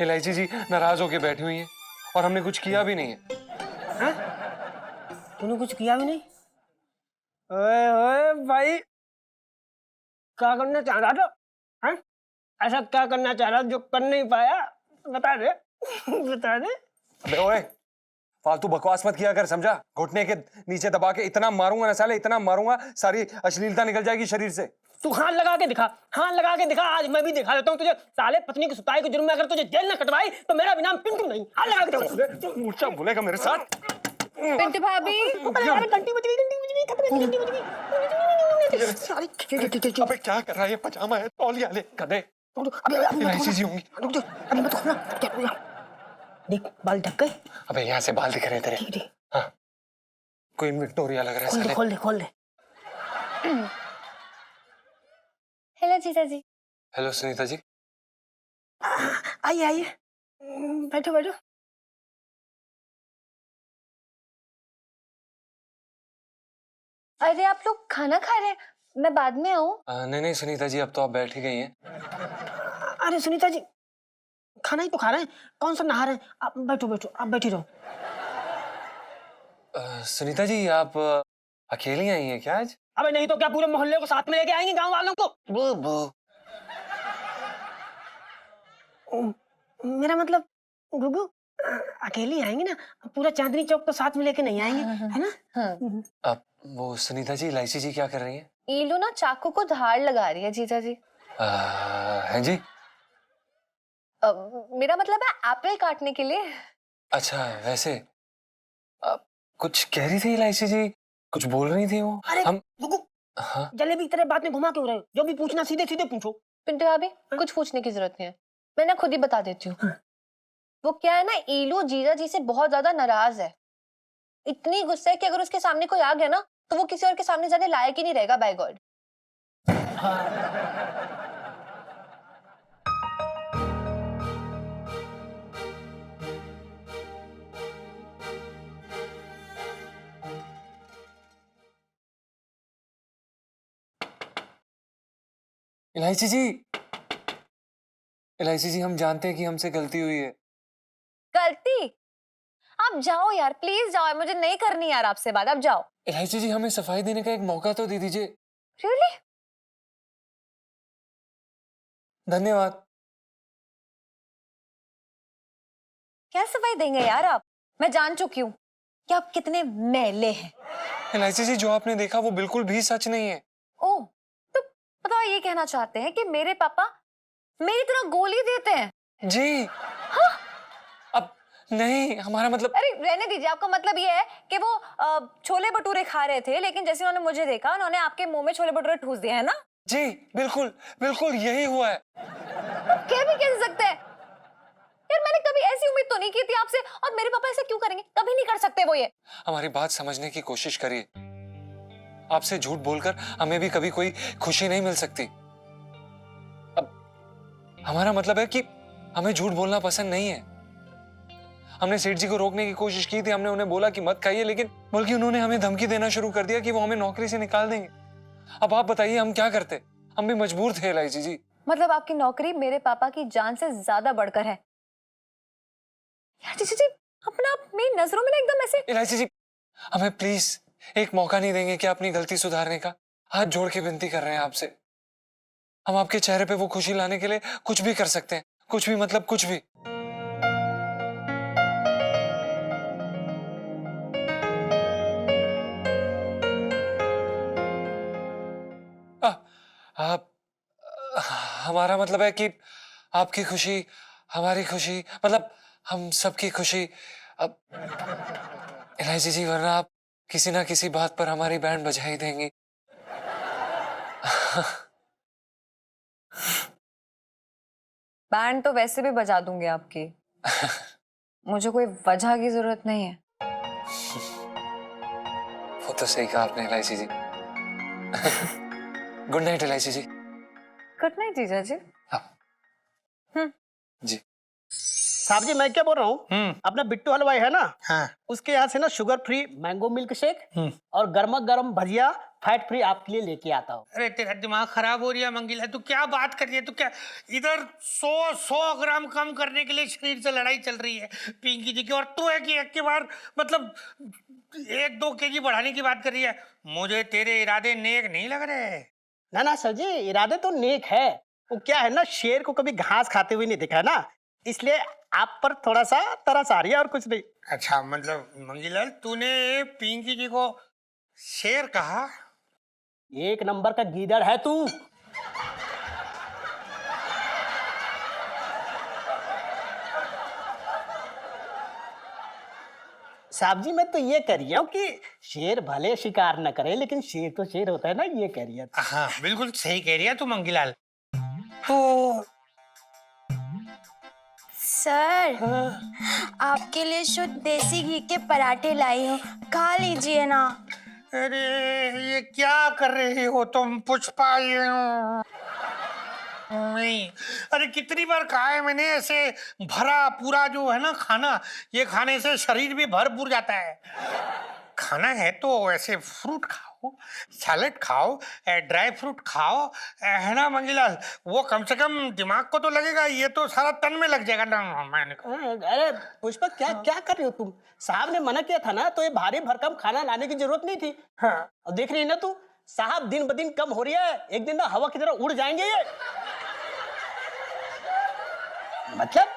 इलायची जी नाराज होके बैठी हुई हैं और हमने कुछ किया भी नहीं है। तूने कुछ किया भी नहीं? ओए ओए भाई, क्या करना चाह रहा था? हैं? ऐसा क्या करना चाह रहा जो कर नहीं पाया? बता दे। बता दे। अबे ओए, फालतू बकवास मत किया कर, समझा? घुटने के नीचे दबा के इतना मारूंगा ना साले, इतना मारूंगा सारी अश्लीलता निकल जाएगी शरीर से। तू हाथ लगा के दिखा, हाथ लगा के दिखा, आज मैं भी दिखा देता हूँ तुझे। साले पत्नी की सुताई के जुर्म में अगर तुझे जेल न कटवाई तो मेरा भी नाम पिंटू नहीं। हाथ लगा के दिखा। मुझसे बोलेगा मेरे साथ? पिंटू भाभी, अरे घंटी बज गई, घंटी बज गई, खतरे की घंटी बज गई। अबे क्या कर रहा है? ये पजामा है, तौलिया ले गधे। इलायची जी होंगी। अरे मत खोलना, देख बाल ढक गए। अबे यहाँ से बाल दिख रहे हैं तेरे। हाँ, कोई विक्टोरिया लग रहा है साले। खोल दे, खोल दे। हेलो जीजा जी। हेलो सुनीता जी। आइए आइए, बैठो बैठो। अरे आप लोग खाना खा रहे हैं, मैं बाद में आऊँ? नहीं नहीं सुनीता जी, अब तो आप बैठ ही गई हैं। अरे सुनीता जी, खाना ही तो खा रहे हैं, कौन सा नहा रहे हैं? आप बैठो बैठो, आप बैठी रहो। सुनीता जी आप अकेली आई हैं क्या आज? अबे नहीं तो क्या पूरे मोहल्ले को साथ में लेके आएंगे, गांव वालों को? मेरा मतलब गुगु, अकेली आएंगे ना, पूरा चांदनी चौक तो साथ में लेके नहीं आएंगे, है ना? अब वो सुनीता जी, इलायची जी क्या कर रही हैं? ईलू ना चाकू को धार लगा रही है जीजा जी। हैं जी? मेरा मतलब है एप्पल काटने के लिए। अच्छा वैसे कुछ कह रही थी इलायची जी, कुछ बोल रही थी वो। अरे हम गुगु, हाँ जलेबी की तरह बात में घुमा क्यों रहे हो? जो भी पूछना सीधे सीधे पूछो। पिंटू भाभी, कुछ पूछने की जरूरत नहीं है, मैं ना खुद ही बता देती हूँ। वो क्या है ना, ईलू जीजा जी से बहुत ज्यादा नाराज है। इतनी गुस्सा है कि अगर उसके सामने कोई आ गया ना तो वो किसी और के सामने जाने लायक ही नहीं रहेगा, बाय गॉड। इलायची जी, इलायची जी हम जानते हैं कि हमसे गलती हुई है। गलती? आप जाओ यार, प्लीज जाओ, मुझे नहीं करनी यार आपसे बात, आप जाओ। इलायची जी हमें सफाई देने का एक मौका तो दे दीजिए। रियली? धन्यवाद। क्या सफाई देंगे यार आप? मैं जान चुकी हूँ कि आप कितने मैले हैं। इलायची जी जो आपने देखा वो बिल्कुल भी सच नहीं है। ओह, तो पता ये कहना चाहते हैं कि मेरे पापा मेरी तरह गोली देते हैं? जी हाँ? अब नहीं, हमारा मतलब। अरे रहने दीजिए, आपका मतलब ये है कि वो छोले भटूरे खा रहे थे, लेकिन जैसे उन्होंने मुझे देखा उन्होंने आपके मुंह में छोले भटूरे ठूस दिए, है ना? जी बिल्कुल बिल्कुल यही हुआ है। कह भी कैसे सकते हैं यार, मैंने कभी ऐसी उम्मीद तो नहीं की थी आपसे, और मेरे पापा ऐसा क्यों करेंगे? कभी नहीं कर सकते वो ये। हमारी बात समझने की कोशिश करिए। आपसे झूठ बोलकर हमें भी कभी कोई खुशी नहीं मिल सकती। अब हमारा मतलब है कि हमें झूठ बोलना पसंद नहीं है। हमने सेठ जी को रोकने की कोशिश की थी, हमने उन्हें बोला कि मत खाइए, लेकिन बल्कि उन्होंने हमें धमकी देना शुरू कर दिया कि वो हमें नौकरी से निकाल देंगे। अब आप बताइए हम क्या करते? हम भी मजबूर थे इलायची जी। मतलब आपकी नौकरी मेरे पापा की जान से ज्यादा बढ़कर है यार। जी जी, अपना आप मेरी नजरों में ना एकदम ऐसे। इलायची जी हमें प्लीज एक मौका नहीं देंगे क्या अपनी गलती सुधारने का? हाथ जोड़ के विनती कर रहे हैं आपसे। हम आपके चेहरे पे वो खुशी लाने के लिए कुछ भी कर सकते हैं, कुछ भी मतलब कुछ भी। आप हमारा मतलब है कि आपकी खुशी हमारी खुशी, मतलब हम सबकी खुशी। अब इलायची जी, वरना आप किसी ना किसी बात पर हमारी बैंड बजा ही देंगी। बैंड तो वैसे भी बजा दूंगी आपकी। मुझे कोई वजह की जरूरत नहीं है। वो तो सही कहा आपने इलायची जी। गुड नाइट इलायची जी। गुड नाइट जीजा जी। जी। साहब जी, मैं क्या बोल रहा हूँ, अपना बिट्टू हलवाई है ना, हाँ। उसके यहाँ से ना sugar free mango milk shake और गर्मा गर्म भजिया फैट फ्री आपके लिए लेके आता हूँ। अरे तेरा दिमाग खराब हो रही है मंगीला, तू क्या बात कर रही है? तू क्या इधर 100 ग्राम कम करने के लिए शरीर से लड़ाई चल रही है पिंकी जी की, और तू है कि एक के बार मतलब 1-2 केजी बढ़ाने की बात कर रही है। मुझे तेरे इरादे नेक नहीं लग रहे। ना ना सर जी, इरादे तो नेक है। वो क्या है ना, शेर को कभी घास खाते हुए नहीं देखा है ना, इसलिए आप पर थोड़ा सा तरस आ रही है और कुछ नहीं। अच्छा, मतलब मंगीलाल तूने पिंकी जी को शेर कहा? एक नंबर का गीदड़ है तू। साहब जी, मैं तो ये कह रही हूँ कि शेर भले शिकार न करे, लेकिन शेर तो शेर होता है ना, ये कह रही है। हाँ बिल्कुल सही कह रही है तू मंगीलाल। तो सर, आपके लिए शुद्ध देसी घी के पराठे लाई हूँ, खा लीजिए ना। अरे ये क्या कर रही हो तुम पुष्पा? ये नहीं, अरे कितनी बार कहा है मैंने, ऐसे भरा पूरा जो है ना खाना, ये खाने से शरीर भी भरपूर जाता है। खाना है तो ऐसे फ्रूट खाओ, सैलेड खाओ, ड्राई फ्रूट खाओ, है ना मंगीलाल? वो कम से कम दिमाग को तो लगेगा, ये तो सारा तन में लग जाएगा ना। मैंने अरे पुष्पा, क्या क्या कर रही हो तुम? साहब ने मना किया था ना, तो ये भारी भरकम खाना लाने की जरूरत नहीं थी। हाँ। और देख रही है ना तू, साहब दिन ब दिन कम हो रही है, एक दिन ना हवा की तरह उड़ जाएंगे ये। मतलब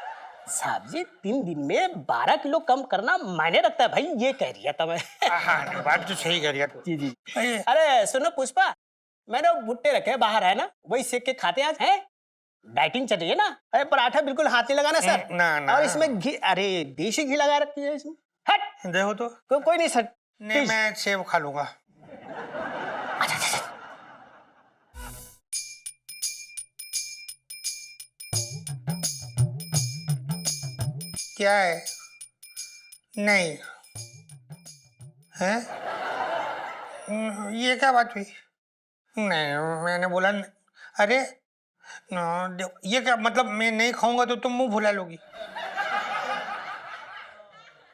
साहब जी, 3 दिन में 12 किलो कम करना मायने रखता है भाई, ये कह रही है तब। हाँ, बात तो सही कह रही है तू। जी जी। अरे सुनो पुष्पा, मैंने वो भुट्टे रखे बाहर है ना, वही सेक के खाते हैं आज। हैं डाइटिंग चल रही है ना? अरे पराठा बिल्कुल हाथ नहीं लगाना सर। ना। और इसमें घी, अरे देसी घी लगा रखी है इसमें। हट, देखो तो। कोई नहीं सर। नहीं, मैं सेब खा लूंगा। क्या है? नहीं है? ये क्या बात हुई? नहीं, मैंने बोला अरे ये क्या मतलब, मैं नहीं खाऊंगा तो तुम मुंह भुला लोगी।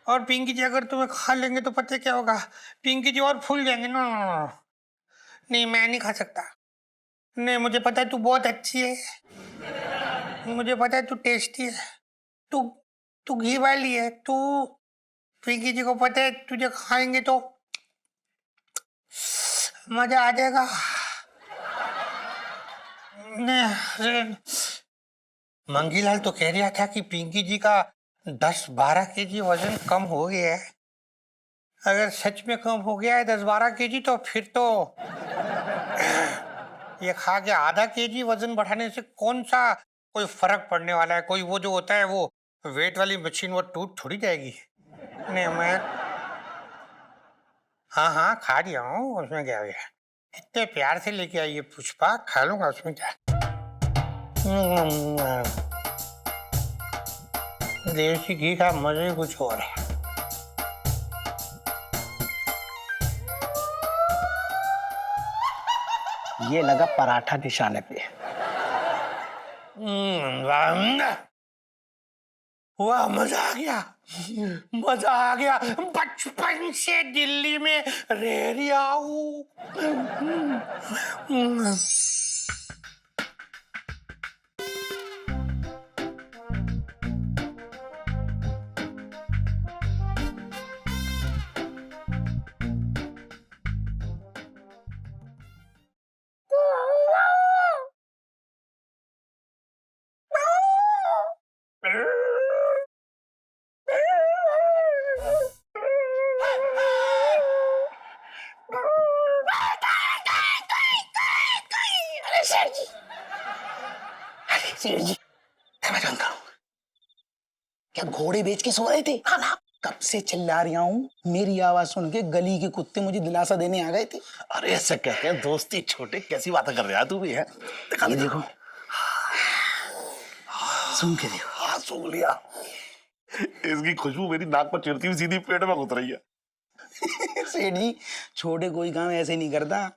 और पिंकी जी अगर तुम्हें खा लेंगे तो पता क्या होगा, पिंकी जी और फूल जाएंगे। नो नहीं, मैं नहीं खा सकता। नहीं, मुझे पता है तू बहुत अच्छी है, मुझे पता है तू टेस्टी है, तू घी वाली है, तू पिंकी जी को पता है तुझे खाएंगे तो मजा आ जाएगा। मंगीलाल तो कह रहा था कि पिंकी जी का 10-12 केजी वजन कम हो गया है। अगर सच में कम हो गया है 10-12 केजी, तो फिर तो ये खा के आधा केजी वजन बढ़ाने से कौन सा कोई फर्क पड़ने वाला है? कोई वो जो होता है वो वेट वाली मशीन, वो टूट थोड़ी जाएगी। नहीं, मैं हाँ खा रहा हूँ, उसमें क्या हो गया? इतने प्यार से लेके आई है पुष्पा, खा लूंगा, उसमें क्या। देसी घी का मजा ही कुछ और है। ये लगा पराठा निशाने पे। वाह, मजा आ गया, मजा आ गया। बचपन से दिल्ली में रह रहा हूँ। सेठ जी मैं जानता हूँ, क्या घोड़े बेच के सो रहे थे? हाँ, कब से चिल्ला रहा हूँ, मेरी आवाज सुन के गली के कुत्ते मुझे दिलासा देने आ गए थे। अरे ऐसे कहते हैं दोस्ती छोटे, कैसी बातें कर रहा है तू भी है? ये देखो, सुन के देखो। हाँ सूंघ लिया। इसकी खुशबू मेरी नाक पर चिरती हुई सीधी पेट में घुस रही है। सेठ जी छोटे कोई काम ऐसे नहीं करता।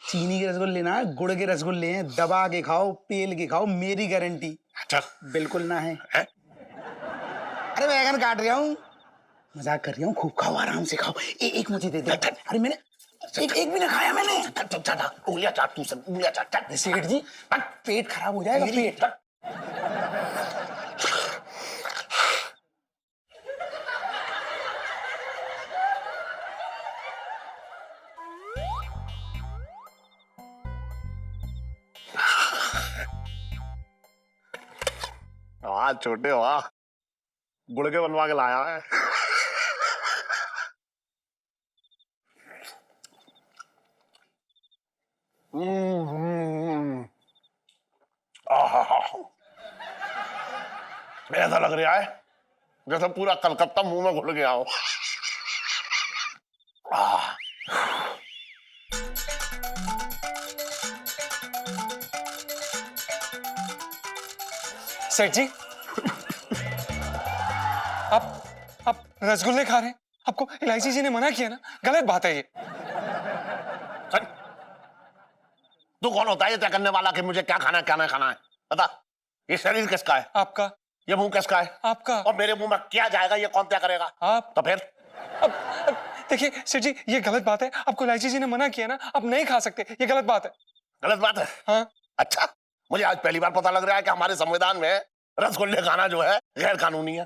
चीनी के रसगुल्ले ना, गुड़ के रसगुल्ले हैं, दबा के खाओ, पेल के खाओ, मेरी गारंटी। अच्छा बिल्कुल ना है, है? अरे बैगन काट रहा हूँ, मजाक कर रही हूँ, खूब खाओ, आराम से खाओ। एक मुझे दे दे। अरे मैंने एक भी ना खाया मैंने। उंगलियां चाट तू सब, उंगलियां चाट। सेठ जी पेट खराब हो जाएगा, पेट। वाह छोटे वाह, गुड़ के बनवा के लाया है। ऐसा लग रहा है जैसे पूरा कलकत्ता मुंह में घुल गया हो। सेठ जी, आप रसगुल्ले खा रहे हैं? आपको इलायची जी ने मना किया ना, गलत बात है ये। तू कौन होता है ये तय करने वाला कि मुझे क्या खाना है क्या नहीं खाना है? बता, ये शरीर किसका है? आपका। ये मुंह किसका है? आपका। और मेरे मुंह में क्या जाएगा ये कौन तय करेगा? आप। तो फिर अब देखिए सेठ जी, ये गलत बात है, आपको इलायची जी ने मना किया ना, आप नहीं खा सकते, ये गलत बात है। गलत बात है? हाँ। अच्छा, मुझे आज पहली बार पता लग रहा है कि हमारे संविधान में रसगुल्ले खाना जो है गैर कानूनी है।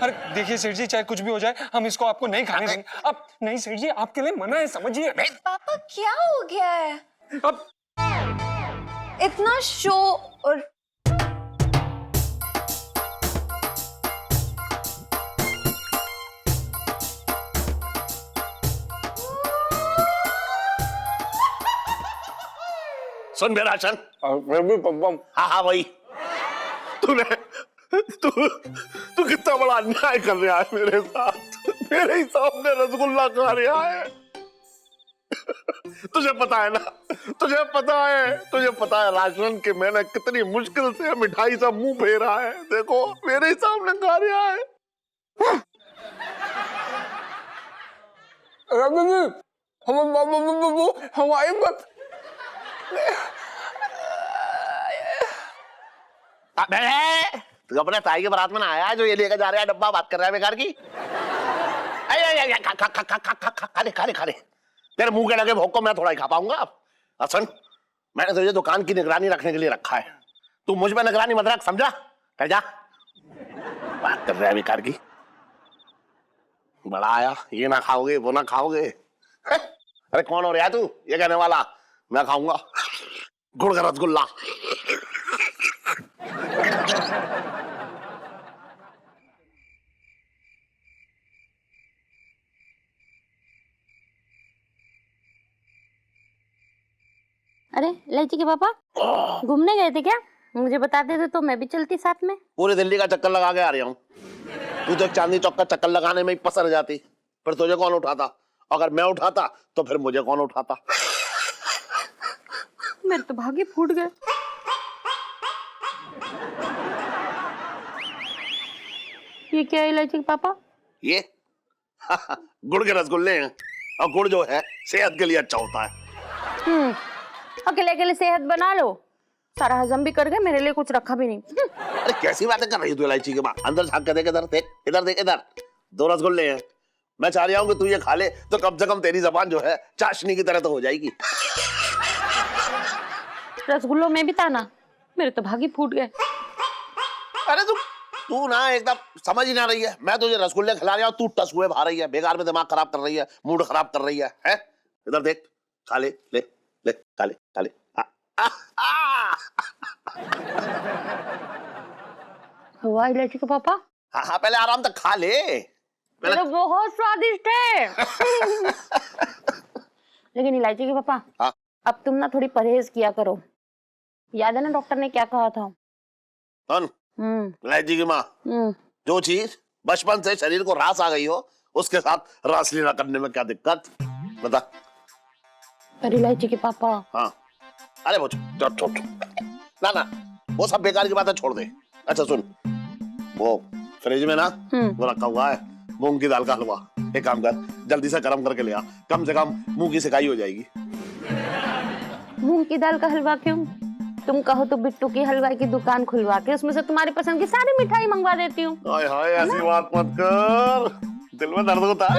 अरे देखिए सेठ जी, चाहे कुछ भी हो जाए, हम इसको आपको नहीं खाने देंगे। अब नहीं सेठ जी, आपके लिए मना है, समझिए। पापा क्या हो गया है? अब इतना शो और सुन मेरा शन, हाँ हाँ वही, तू कितना बड़ा अन्याय कर रहा है मेरे साथ, मेरे ही सामने रसगुल्ला खा रहा है। तुझे पता है ना, तुझे पता है राशन कि मैंने कितनी मुश्किल से मिठाई से मुंह फेरा है। देखो मेरे ही सामने खा रहा है। तू अपने ताई के बारात में ना आया जो ये लेकर जा रहा है डब्बा, बात कर रहा है बेकार की। खा ले। तेरे मुंह के लगे भोग को मैं थोड़ा ही खा पाऊंगा। असन, मैंने तुझे दुकान की निगरानी रखने के लिए रखा है, तू मुझ में निगरानी मत रख, समझा? कह जा, बात कर रहा है बेकार की। बड़ा आया, ये ना खाओगे वो ना खाओगे। अरे कौन हो रहा है तू ये कहने वाला? मैं खाऊंगा गुड़ का रसगुल्ला। अरे इलायची के पापा घूमने गए थे क्या? मुझे बता देते तो मैं भी चलती साथ में। पूरी दिल्ली का चक्कर लगा के आ रहा हूँ। तू तो चांदनी चौक का चक्कर लगाने में ही पसर जाती, फिर तुझे कौन उठाता? अगर मैं उठाता तो फिर मुझे कौन उठाता? मेरे तो भागे फूट गए। ये क्या है इलायची के पापा? ये गुड़ के रसगुल्ले हैं, और गुड़ जो है सेहत के लिए अच्छा होता है। अकेले अकेले सेहत बना लो, सारा हजम भी कर गए, मेरे लिए कुछ रखा भी नहीं। अरे कैसी बातें कर रही है तू इलायची के बाद? अंदर झांक के देख, इधर देख, इधर देख, इधर 2 रसगुल्ले हैं। मैं चाह रहा हूँ कि तू ये खा ले तो कम से कम तेरी जबान जो है चाशनी की तरह तो हो जाएगी। रसगुल्लों में भी था ना, मेरे तो भागी फूट गए। अरे तू ना एकदम समझ ही ना रही है। मैं तुझे रसगुल्ले खिला रहा हूँ, तू टसुए भा रही है, बेकार में दिमाग खराब कर रही है, मूड खराब कर रही है, हैं? इधर देख, खा ले, ले ले, खा ले, खा ले। हुआ इलायची के पापा? हाँ हाँ, पहले आराम तक खा ले। ये तो बहुत स्वादिष्ट है। लेकिन इलायची के पापा, हाँ? अब तुम ना थोड़ी परहेज किया करो। याद है ना डॉक्टर ने क्या कहा था? सुन, इलायची की माँ, जो चीज बचपन से शरीर को रास आ गई हो उसके साथ रासलीला करने में क्या दिक्कत, बता। पर इलायची के पापा। हाँ, अरे वो छोड़ ना ना, वो सब बेकार की बातें छोड़ दे। अच्छा सुन, वो फ्रिज में ना वो रखा हुआ है मूंग की दाल का हलवा। एक काम कर, जल्दी से गर्म करके ले आ, कम से कम मुंह की सिकाई हो जाएगी। मूंग की दाल का हलवा क्यों? तुम कहो तो बिट्टू की हलवाई की दुकान खुलवा के उसमें से तुम्हारी पसंद की सारी मिठाई मंगवा देती हूँ। हाय हाय, ऐसी बात मत कर, दिल में दर्द होता है।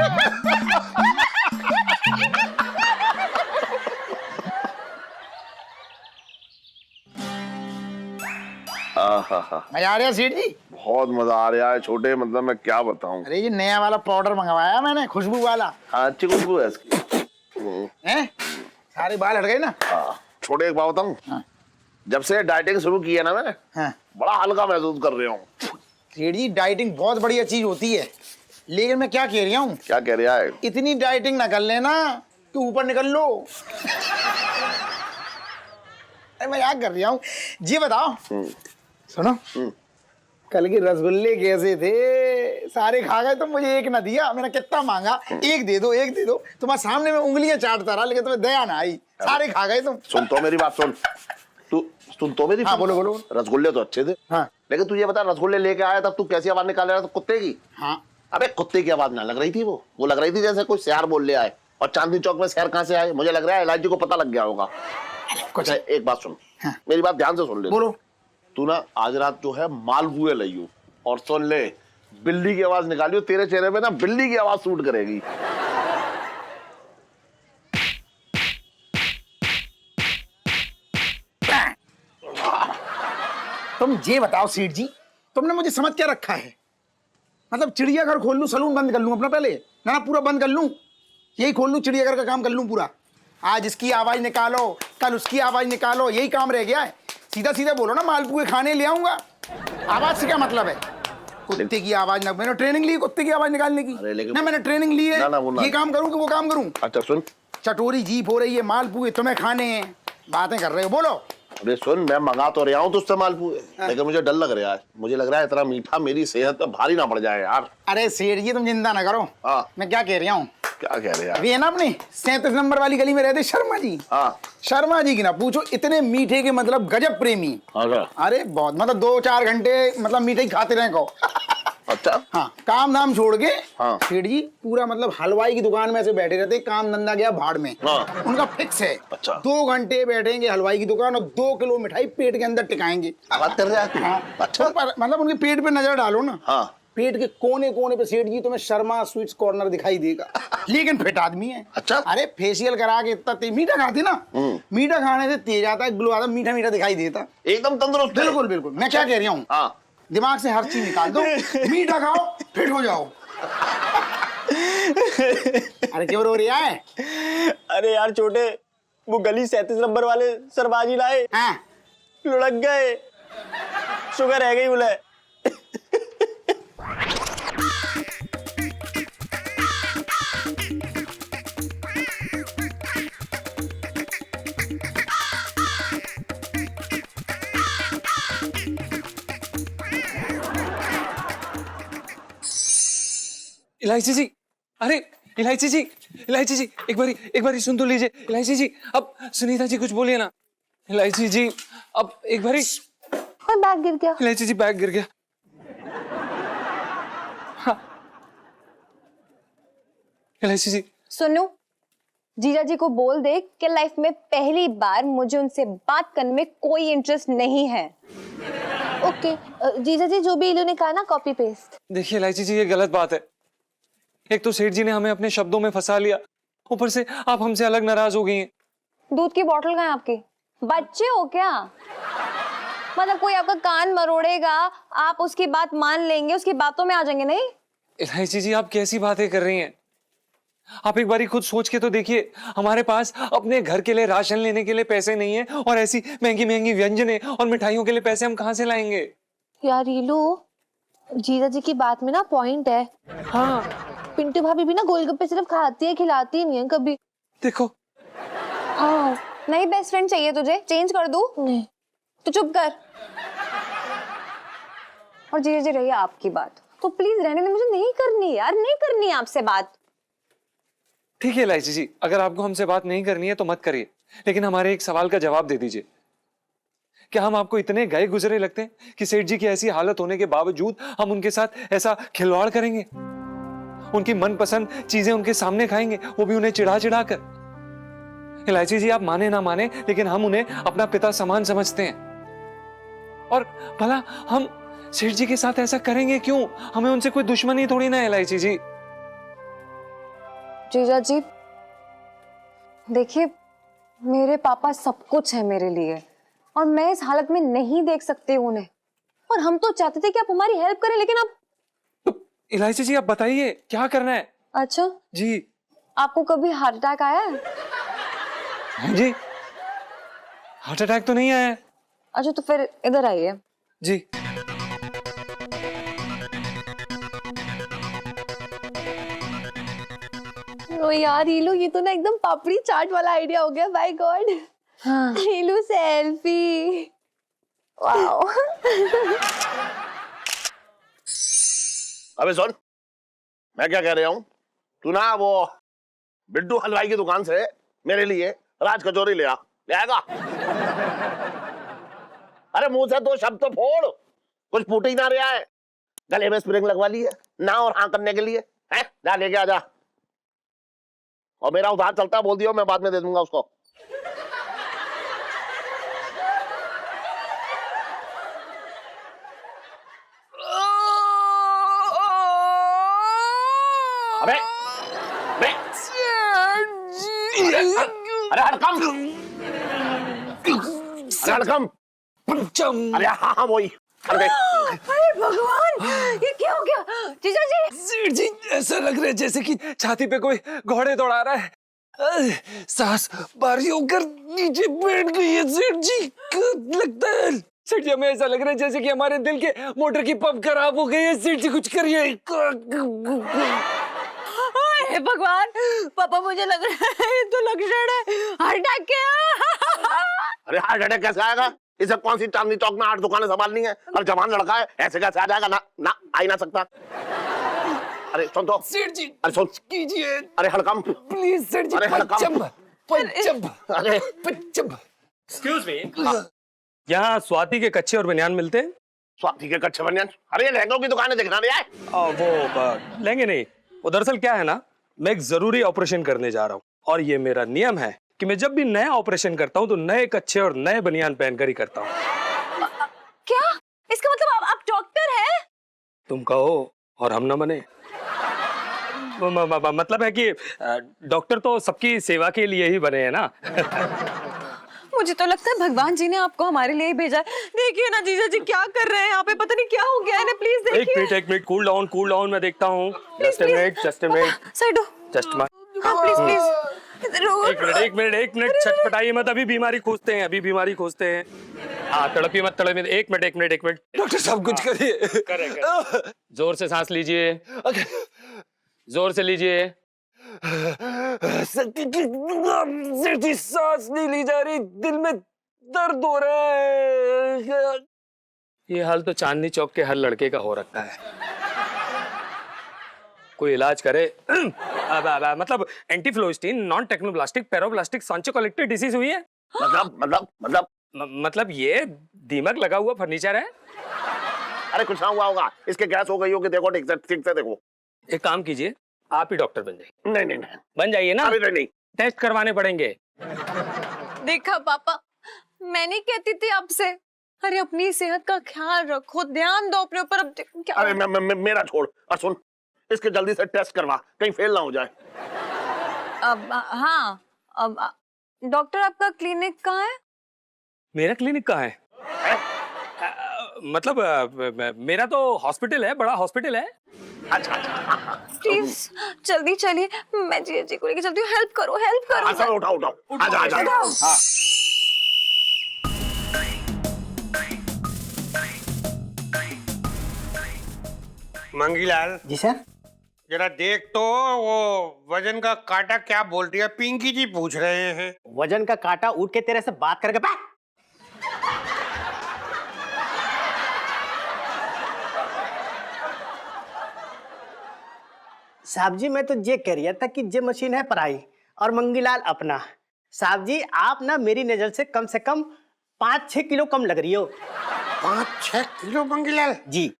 मजा आ रहा सेठ जी? बहुत मजा आ रहा है छोटे, मतलब मैं क्या बताऊं। अरे ये नया वाला पाउडर मंगवाया मैंने, खुशबू वाला। हाँ, अच्छी खुशबू है इसकी। हैं? सारे बाल हट गए ना? हाँ, छोटे एक बात बताऊं, हाँ। जब से डाइटिंग शुरू की है ना मैंने, हाँ। बड़ा हल्का महसूस कर रहा हूँ। सेठ जी डाइटिंग बहुत बढ़िया चीज होती है, लेकिन मैं क्या कह रहा हूँ, क्या कह रहा है? इतनी डाइटिंग ना कर लेना कि ऊपर निकल लो। अरे मजाक कर रहा हूँ। जी बताओ, सुनो, कल के रसगुल्ले कैसे थे? सारे खा गए तो मुझे एक ना दिया। मैंने कितना मांगा, एक दे दो एक दे दो। तुम्हारे सामने में उंगलियां चाटता रहा, लेकिन तुम्हें दया ना आई, सारे खा गए तुम। सुन तो मेरी बात, सुन तो मेरी। हाँ बोलो बोलो। रसगुल्ले तो अच्छे थे, हाँ, लेकिन तू ये बता, रसगुल्ले लेके आया तब तू कैसी आवाज निकाल रहा था? कुत्ते की? हाँ। अबे कुत्ते की आवाज ना लग रही थी, वो लग रही थी जैसे कोई शेर बोल ले आए। और चांदनी चौक में शेर कहाँ से आए? मुझे लग रहा है इलायची को पता लग गया होगा कुछ। एक बात सुन, हाँ। मेरी बात ध्यान से सुन ले। बोलो। तू ना आज रात जो है मालपुए लाइयो, और सुन ले, बिल्ली की आवाज निकालियो, तेरे चेहरे पे ना बिल्ली की आवाज सूट करेगी। तुम ये बताओ सेठ जी, तुमने मुझे समझ क्या रखा है? मतलब चिड़ियाघर खोल लूं, सलून बंद कर लूं अपना पहले? ना पूरा बंद कर लूं, यही खोल लूं, चिड़ियाघर का काम कर लूं पूरा? आज इसकी आवाज निकालो, कल उसकी आवाज निकालो, यही काम रह गया है। सीधा सीधा बोलो ना, मालपुए खाने ले आऊंगा। आवाज से क्या मतलब है? कुत्ते की आवाज ना, मैंने ट्रेनिंग ली कुत्ते की आवाज निकालने की। ना मैंने ट्रेनिंग ली है, ये काम करूं कि वो काम करूं? अच्छा सुन, चटोरी जीप हो रही है, मालपुए तुम्हें खाने हैं, बातें कर रहे हो, बोलो। अरे सुन, मैं मंगा तो रहा हूँ तुझसे मालपुए, लेकिन मुझे डर लग रहा है। मुझे लग रहा है इतना मीठा मेरी सेहत पे भारी ना पड़ जाए यार। अरे सेठ जी तुम चिंता ना करो। हाँ। मैं क्या कह रहा हूँ, क्या कह रहे हैं? अभी है ना अपनी 37 नंबर वाली गली में रहते शर्मा जी। हाँ। शर्मा जी की ना पूछो, इतने मीठे के मतलब गजब प्रेमी। अच्छा। अरे बहुत, मतलब 2-4 घंटे मतलब मीठे ही खाते रहे को। अच्छा। हाँ, काम धाम छोड़ के हाँ। सेठ जी पूरा मतलब हलवाई की दुकान में ऐसे बैठे रहते, काम धंधा गया भाड़ में। हाँ। उनका फिक्स है। अच्छा। 2 घंटे बैठेंगे हलवाई की दुकान और 2 किलो मिठाई पेट के अंदर टिकाएंगे। बात कर रहा है? हाँ। अच्छा। मतलब उनके पेट पे नजर डालो ना, हाँ। पेट के कोने कोने पे सेठ जी तुम्हें शर्मा स्वीट्स कॉर्नर दिखाई देगा। लेकिन फिट आदमी है। अच्छा। अरे फेशियल करा के इतना मीठा खाते ना, मीठा खाने से तेज आता है, ग्लो आता, मीठा मीठा दिखाई देता, एकदम तंदुरुस्त। बिल्कुल बिल्कुल। मैं क्या कह रहा हूँ, हाँ, दिमाग से हर चीज निकाल दो, मीठा खाओ फिट हो जाओ। अरे क्यों रो रहा है? अरे यार छोटे, वो गली 37 नंबर वाले सरबाजी लाए, हाँ, लुढ़क गए, शुगर रह गई बोले। इलायची जी, अरे इलायची जी, इलायची जी, एक बारी सुन तो लीजिए। इलायची जी, अब सुनीता जी कुछ बोलिए ना। इलायची जी, अब एक बारी। बैग गिर गया। इलायची जी, बैग गिर गया। हाँ। इलायची जी, सुनो, जीजा जी को बोल दे कि लाइफ में पहली बार मुझे उनसे बात करने में कोई इंटरेस्ट नहीं है। ओके जीजा जी, जो भी इलू ने कहा ना, कॉपी पेस्ट। देखिए इलायची जी, ये गलत बात है। एक तो सेठ जी ने हमें अपने शब्दों में फंसा लिया, ऊपर से आप हमसे अलग नाराज हो गई हैं। दूध की बोतल कहाँ है आपकी? बच्चे हो क्या? मतलब कोई आपका कान मरोड़ेगा, आप उसकी बात मान लेंगे, उसकी बातों में आ जाएंगे? नहीं। इलायची जी, आप कैसी बातें कर रही हैं? आप एक बारी खुद सोच के तो देखिए, हमारे पास अपने घर के लिए राशन लेने के लिए पैसे नहीं है, और ऐसी महंगी महंगी व्यंजने और मिठाइयों के लिए पैसे हम कहाँ से लाएंगे? यार इलू, जीजा जी की बात में ना पॉइंट है। हाँ, पिंटू भाभी भी ना गोलगप्पे सिर्फ खाती है, खिलाती नहीं है कभी। देखो। हाँ, नहीं बेस्ट फ्रेंड चाहिए तुझे? चेंज कर दूं? नहीं। तो चुप कर। और जीजा जी रही आपकी बात, तो प्लीज रहने दे, मुझे नहीं करनी यार, नहीं करनी है आपसे बात। ठीक है इलायची जी, अगर आपको हमसे बात नहीं करनी है तो मत करिए, लेकिन हमारे एक सवाल का जवाब दे दीजिए। क्या हम आपको इतने गए गुजरे लगते हैं कि सेठ जी की ऐसी हालत होने के बावजूद हम उनके साथ ऐसा खिलवाड़ करेंगे? उनकी मनपसंद चीजें उनके सामने खाएंगे, वो भी उन्हें चिढ़ा चिढ़ा कर। इलायची जी आप माने ना माने, लेकिन हम उन्हें अपना पिता समान समझते हैं। और भला हम सेठ जी के साथ ऐसा करेंगे क्यों? हमें उनसे कोई दुश्मनी थोड़ी ना है इलायची जी। जीजा जी देखिए, मेरे पापा सब कुछ है मेरे लिए, और मैं इस हालत में नहीं देख सकती हूँ उन्हें। और हम तो चाहते थे कि आप हमारी हेल्प करें, लेकिन आप इलायची जी आप बताइए क्या करना है? अच्छा जी। आपको कभी हार्ट अटैक आया है? हाँ जी, हार्ट अटैक तो नहीं आया है। अच्छा तो फिर इधर आइए। जी। ओ यार हीलू, ये तो ना एकदम पापड़ी चाट वाला आइडिया हो गया। By god. हाँ। हीलू सेल्फी। वाओ। अबे सुन, मैं क्या कह रहा हूँ, तू ना वो बिट्टू हलवाई की दुकान से मेरे लिए राज कचौरी ले आएगा? अरे मुंह से दो शब्द तो फोड़, कुछ फूट ही ना रहा है। गले में स्प्रिंग लगवा ली है ना और हाँ करने के लिए है? जा लेके आ जा। और मेरा उधार चलता है, बोल दियो, मैं बाद में दे दूंगा उसको। अबे अरे हड़कम, अरे हड़कम, अरे हाँ हाँ वही। अरे भगवान, ये क्या हो गया जीजा जी? सेठ जी ऐसा लग रहा है जैसे कि छाती पे कोई घोड़े दौड़ा रहा है। सांस भारी होकर नीचे बैठ गई है सेठ जी, लगता है। सेठ जी हमें ऐसा लग रहा है जैसे कि हमारे दिल के मोटर की पंप खराब हो गई है। सेठ जी कुछ करिए। हे भगवान, पापा मुझे लग रहा है ये तो लक्षण है हार्ट अटैक के। अरे हार्ट अटैक कैसे आएगा? इसे कौन सी चांदनी चौक में 8 दुकानें संभालनी है, और जवान लड़का है, ऐसे कैसे आ जाएगा? ना ना आ ही ना सकता। अरे सुन तो सेठ जी, अरे सुन कीजिए। अरे हड़कम प्लीज सेठ जी, अरे हड़कम, अरे एक्सक्यूज मी, यहाँ स्वाति के कच्चे और बनियान मिलते हैं? स्वाति के कच्चे बनियान? अरे ये लहंगों की दुकान है, देखना नहीं आए? वो लेंगे नहीं। वो दरअसल क्या है ना, मैं एक जरूरी ऑपरेशन करने जा रहा हूँ, और ये मेरा नियम है कि मैं जब भी नया ऑपरेशन करता हूँ तो नए कच्चे और नए बनियान पहनकर ही करता हूँ। क्या इसका मतलब आप डॉक्टर हैं? तुम कहो और हम न मने। मतलब है कि डॉक्टर तो सबकी सेवा के लिए ही बने हैं ना। मुझे तो लगता है भगवान जी ने आपको हमारे लिए ही भेजा है। देखिए ना जीजा जी क्या कर रहे हैं यहाँ पे, पता नहीं क्या हो गया है। प्लीज देखिए। एक मिनट, कूल डाउन, मैं देखता हूँ। जस्ट अ मिनट, साइड हो। जस्ट हाँ प्लीज। एक मिनट, छटपटाइए मत, अभी बीमारी खोजते हैं। हाँ तड़पिए मत। एक मिनट। डॉक्टर साहब कुछ करिए। करे। जोर से सांस लीजिए, जोर से लीजिए। सेठ जी सांस नहीं ली जा रही, दिल में दर्द हो रहा है। ये हाल तो चांदनी चौक के हर लड़के का हो रखा है। कोई इलाज करे। मतलब एंटीफ्लोस्टिन, नॉन टेक्नोब्लास्टिक, पेरोब्लास्टिक, सांचोकोलेक्टिक डिसीज हुई है। मतलब ये दीमक लगा हुआ फर्नीचर है। अरे कुछ ना हुआ होगा, इसके गैस हो गई होगी। देखो ठीक से देखो। एक काम कीजिए, आप ही डॉक्टर बन जाइए। नहीं बन जाइए ना। अरे नहीं, टेस्ट करवाने पड़ेंगे। देखा पापा, मैं नहीं कहती थी आपसे। अरे अपनी सेहत का ख्याल रखो, ध्यान दो अपने ऊपर। अब क्या? अरे मेरा छोड़, और सुन, इसके जल्दी से टेस्ट करवा, कहीं फेल ना हो जाए। हाँ, अब डॉक्टर आपका क्लिनिक कहाँ है? मेरा क्लिनिक कहाँ है? मतलब मेरा तो हॉस्पिटल है, बड़ा हॉस्पिटल है। अच्छा। प्लीज जल्दी चलिए, मैं जीजा जी को लेके चलती हूँ। हेल्प करो। अच्छा उठाओ। आजा। हाँ। मंगीलाल जी सर। जरा देख तो वो वजन का कांटा क्या बोलती है। पिंकी जी पूछ रहे हैं। वजन का कांटा उठ के तेरे से बात करके साहब जी मैं तो ये कह रहा था कि ये मशीन है पराई और मंगीलाल अपना। साहब जी आप ना मेरी नजर से कम 5-6 किलो कम लग रही हो। 5-6 किलो मंगीलाल जी।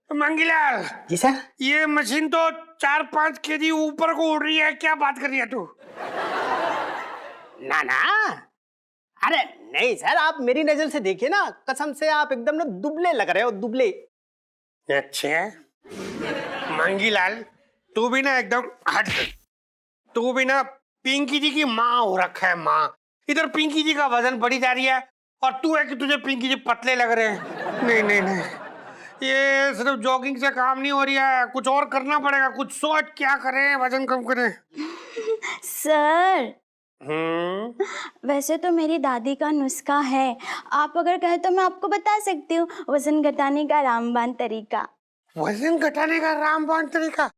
मंगीलाल जी सर। ये मशीन तो 4-5 केजी ऊपर को उड़ रही है, क्या बात कर रही है तू? ना ना, अरे नहीं सर, आप मेरी नजर से देखिए ना, कसम से आप एकदम ना दुबले लग रहे हो, दुबले। अच्छा मंगीलाल तू भी ना एकदम हट, तू भी ना पिंकी जी की माँ हो रखा है, माँ। इधर पिंकी जी का वजन बढ़ी जा रही है और तू है कि तुझे पिंकी जी पतले लग रहे हैं। नहीं नहीं नहीं, ये सिर्फ जॉगिंग से काम नहीं हो रही है, कुछ और करना पड़ेगा। कुछ सोच क्या करें, वजन कम करें। सर वैसे तो मेरी दादी का नुस्खा है, आप अगर कहें तो मैं आपको बता सकती हूँ वजन घटाने का रामबाण तरीका। वजन घटाने का रामबाण तरीका?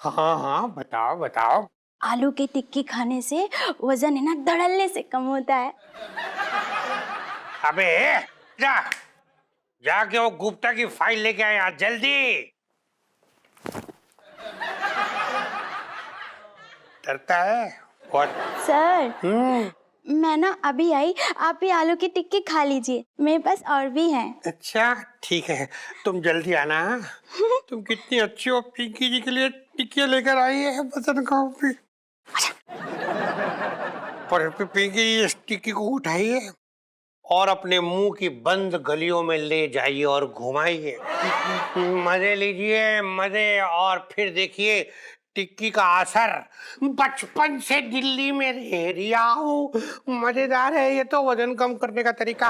हाँ हाँ बताओ बताओ। आलू की टिक्की खाने से वजन है ना धड़ल्ले से कम होता है। अबे जा जाके वो गुप्ता की फाइल लेके आए आज जल्दी। डरता है बहुत। सर मैं ना अभी आई, आप ही आलू की टिक्की खा लीजिए, मेरे पास और भी है। अच्छा ठीक है, तुम जल्दी आना। तुम कितनी अच्छी हो, पिंकी जी के लिए टिक्की लेकर आई है वजन कम भी। पर पिंकी जी इस टिक्की को उठाइए और अपने मुंह की बंद गलियों में ले जाइए और घुमाइए, मजे लीजिए मजे, और फिर देखिए टिक्की का असर। बचपन से दिल्ली में रह रिया हूँ, मजेदार है ये तो वजन कम करने का तरीका।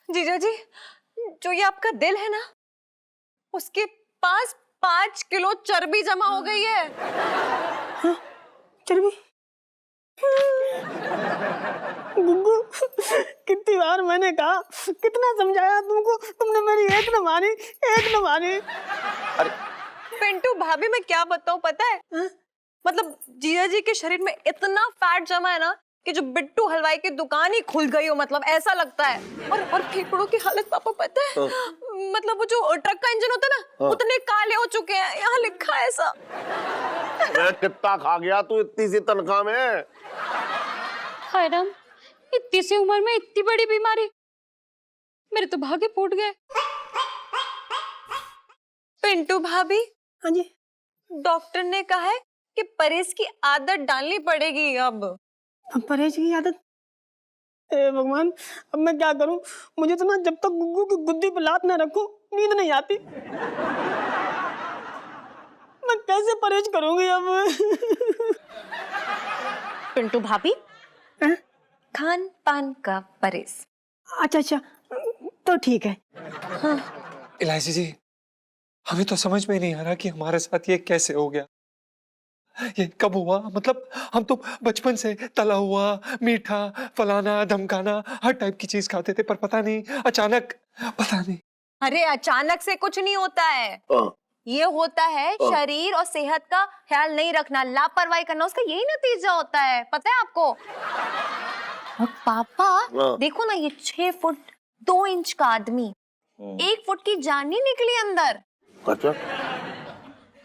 जीजा जी, जो ये आपका दिल है ना, उसके पास 5 किलो चर्बी जमा हो गई है। चर्बी? गुग्गू कितनी बार मैंने कहा, कितना समझाया तुमको, तुमने मेरी एक न मानी, एक न मानी। पिंटू भाभी मैं क्या बताऊं पता है? मतलब जीजा जी के शरीर में इतना फैट जमा है ना कि जो बिट्टू हलवाई की दुकान ही खुल गई हो, मतलब ऐसा लगता है। और फेफड़ों की हालत पापा पता है? मतलब वो जो ट्रक का इंजन होता है ना, उतने काले हो चुके हैं, यहाँ लिखा है ऐसा। मैं कितना खा गया तू इतनी सी तनख्वाह में? हैराम, इतनी सी उम्र में इतनी बड़ी बीमारी, मेरे तो भागे फूट गए। पिंटू भाभी, हाँ जी, डॉक्टर ने कहा है कि परहेज की आदत डालनी पड़ेगी अब। परहेज की आदत? हे भगवान, अब मैं क्या करूं? मुझे तो ना जब तक गुग्गू की गुद्दी पे लात ना रखूं नींद नहीं आती। मैं कैसे परहेज करूंगी अब? पिंटू भाभी, खान पान का परहेज। अच्छा अच्छा, तो ठीक है। इलायची जी, हमें तो समझ में नहीं आ रहा कि हमारे साथ ये कैसे हो गया, ये कब हुआ। मतलब हम तो बचपन से तला हुआ, मीठा, फलाना धमकाना हर टाइप की चीज खाते थे, पर पता नहीं अचानक, पता नहीं। अरे अचानक से कुछ नहीं होता है, ये होता है शरीर और सेहत का ख्याल नहीं रखना, लापरवाही करना, उसका यही नतीजा होता है, पता है आपको? और पापा देखो ना, ये 6 फुट 2 इंच का आदमी 1 फुट की जान नहीं निकली अंदर। अच्छा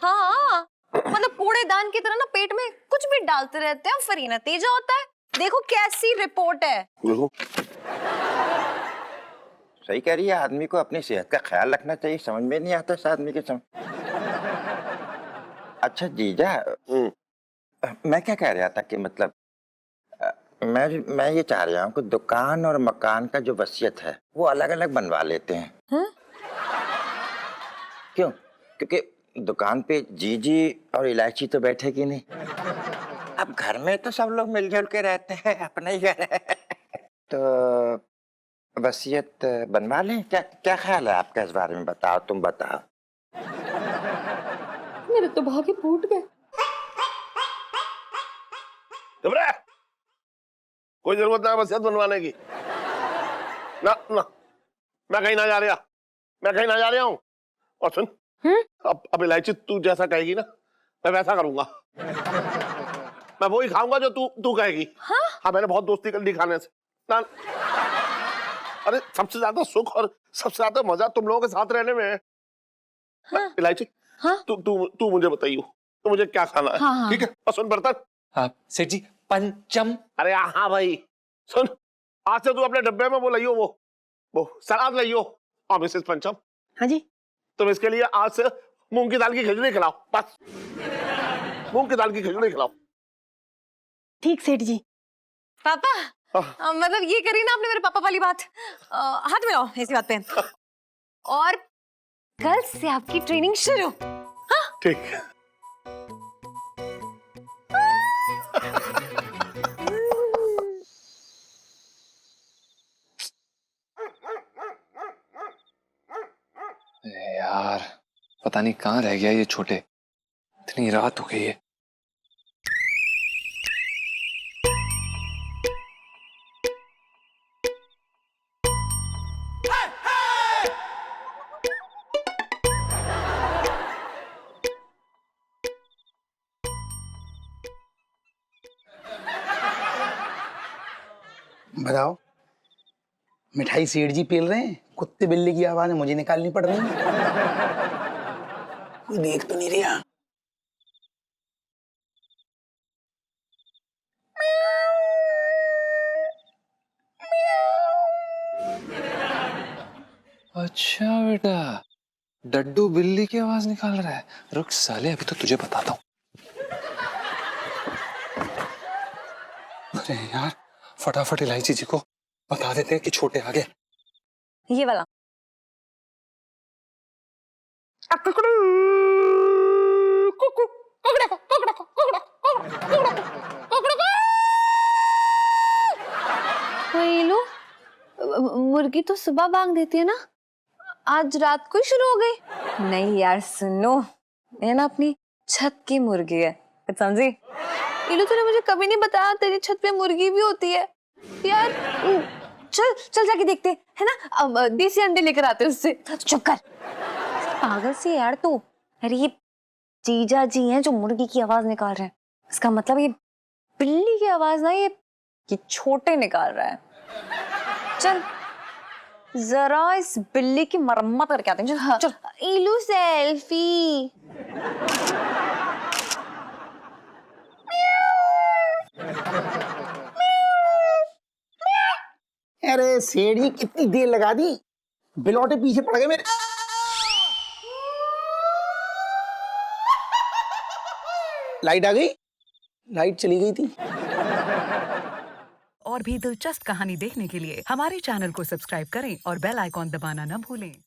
हाँ, मतलब कूड़ेदान की तरह ना पेट में कुछ भी डालते रहते हैं, फिर ये नतीजा होता है। देखो कैसी रिपोर्ट है। देखो सही कह रही है, आदमी को अपनी सेहत का ख्याल रखना चाहिए, समझ में नहीं आता इस आदमी के समझ। अच्छा जीजा, मैं क्या कह रहा था कि मतलब मैं ये चाह रहा हूँ कि दुकान और मकान का जो वसीयत है वो अलग अलग बनवा लेते हैं। क्यों? क्योंकि दुकान पे जीजी और इलायची तो बैठेगी नहीं, अब घर में तो सब लोग मिलजुल के रहते हैं, अपना ही घर है, तो वसीयत बनवा लें। क्या क्या ख्याल है आपका इस बारे में? बताओ, तुम बताओ। मेरे तो भागे फूट गए। घबरा, कोई जरूरत ना वसीयत बनवाने की। ना ना, मैं कहीं ना जा रहा, मैं कहीं ना जा रहा हूँ। और सुन, अब इलायची तू जैसा कहेगी ना मैं वैसा करूंगा। मैं वही खाऊंगा जो तू कहेगी। हाँ, मैंने बहुत दोस्ती कर ली खाने से ना। अरे सबसे ज्यादा सुख और सबसे ज्यादा मजा तुम लोगों के साथ रहने में है। इलायची, तू मुझे बताइयो तो मुझे क्या खाना है। ठीक है, और सुन बर्तन। हाँ सेठ जी, पंचम। अरे हाँ भाई, सुन, आज से तू अपने डब्बे में वो लाइयो, वो सलाद लाइयो। और मिसेस पंचम, हाँ जी, तुम इसके लिए आज से मूंग की दाल की खिचड़ी खिलाओ, बस मूंग की दाल की खिचड़ी खिलाओ। ठीक सेठ जी। पापा, मतलब ये करी ना आपने मेरे पापा वाली बात। हाथ मिलाओ इसी बात पे। और कल से आपकी ट्रेनिंग शुरू। ठीक। यार पता नहीं कहाँ रह गया ये छोटे, इतनी रात हो गई है। बताओ, मिठाई सेठ जी पेल रहे हैं, कुत्ते बिल्ली की आवाज मुझे निकालनी पड़ रही है। कोई देख तो नहीं रहा। अच्छा बेटा, डड्डू बिल्ली की आवाज निकाल रहा है। रुक साले, अभी तो तुझे बताता हूँ। अरे यार, फटाफट इलायची जी को बता देते हैं कि छोटे आ गए। ये वाला। लो, मुर्गी तो सुबह बांग देती है ना, आज रात को ही शुरू हो गई। नहीं यार सुनो, ये ना अपनी छत की मुर्गी है, कुछ समझी? इलू तूने मुझे कभी नहीं बताया तेरी छत पे मुर्गी भी होती है यार। चल चल जाके देखते हैं, है ना? अब देसी अंडे लेकर आते हैं उससे। चुप कर, पागल सी है यार तू। अरे ये जीजा जी हैं जो मुर्गी की आवाज निकाल रहे हैं, इसका मतलब ये बिल्ली की आवाज ना, ये छोटे निकाल रहा है। चल जरा इस बिल्ली की मरम्मत करके आते हैं। चल, चल। इलू सेल्फी। अरे सेठ जी कितनी देर लगा दी, बिलौटे पीछे पड़ गए मेरे। लाइट आ गई, लाइट चली गई थी। और भी दिलचस्प कहानी देखने के लिए हमारे चैनल को सब्सक्राइब करें और बेल आइकॉन दबाना न भूलें।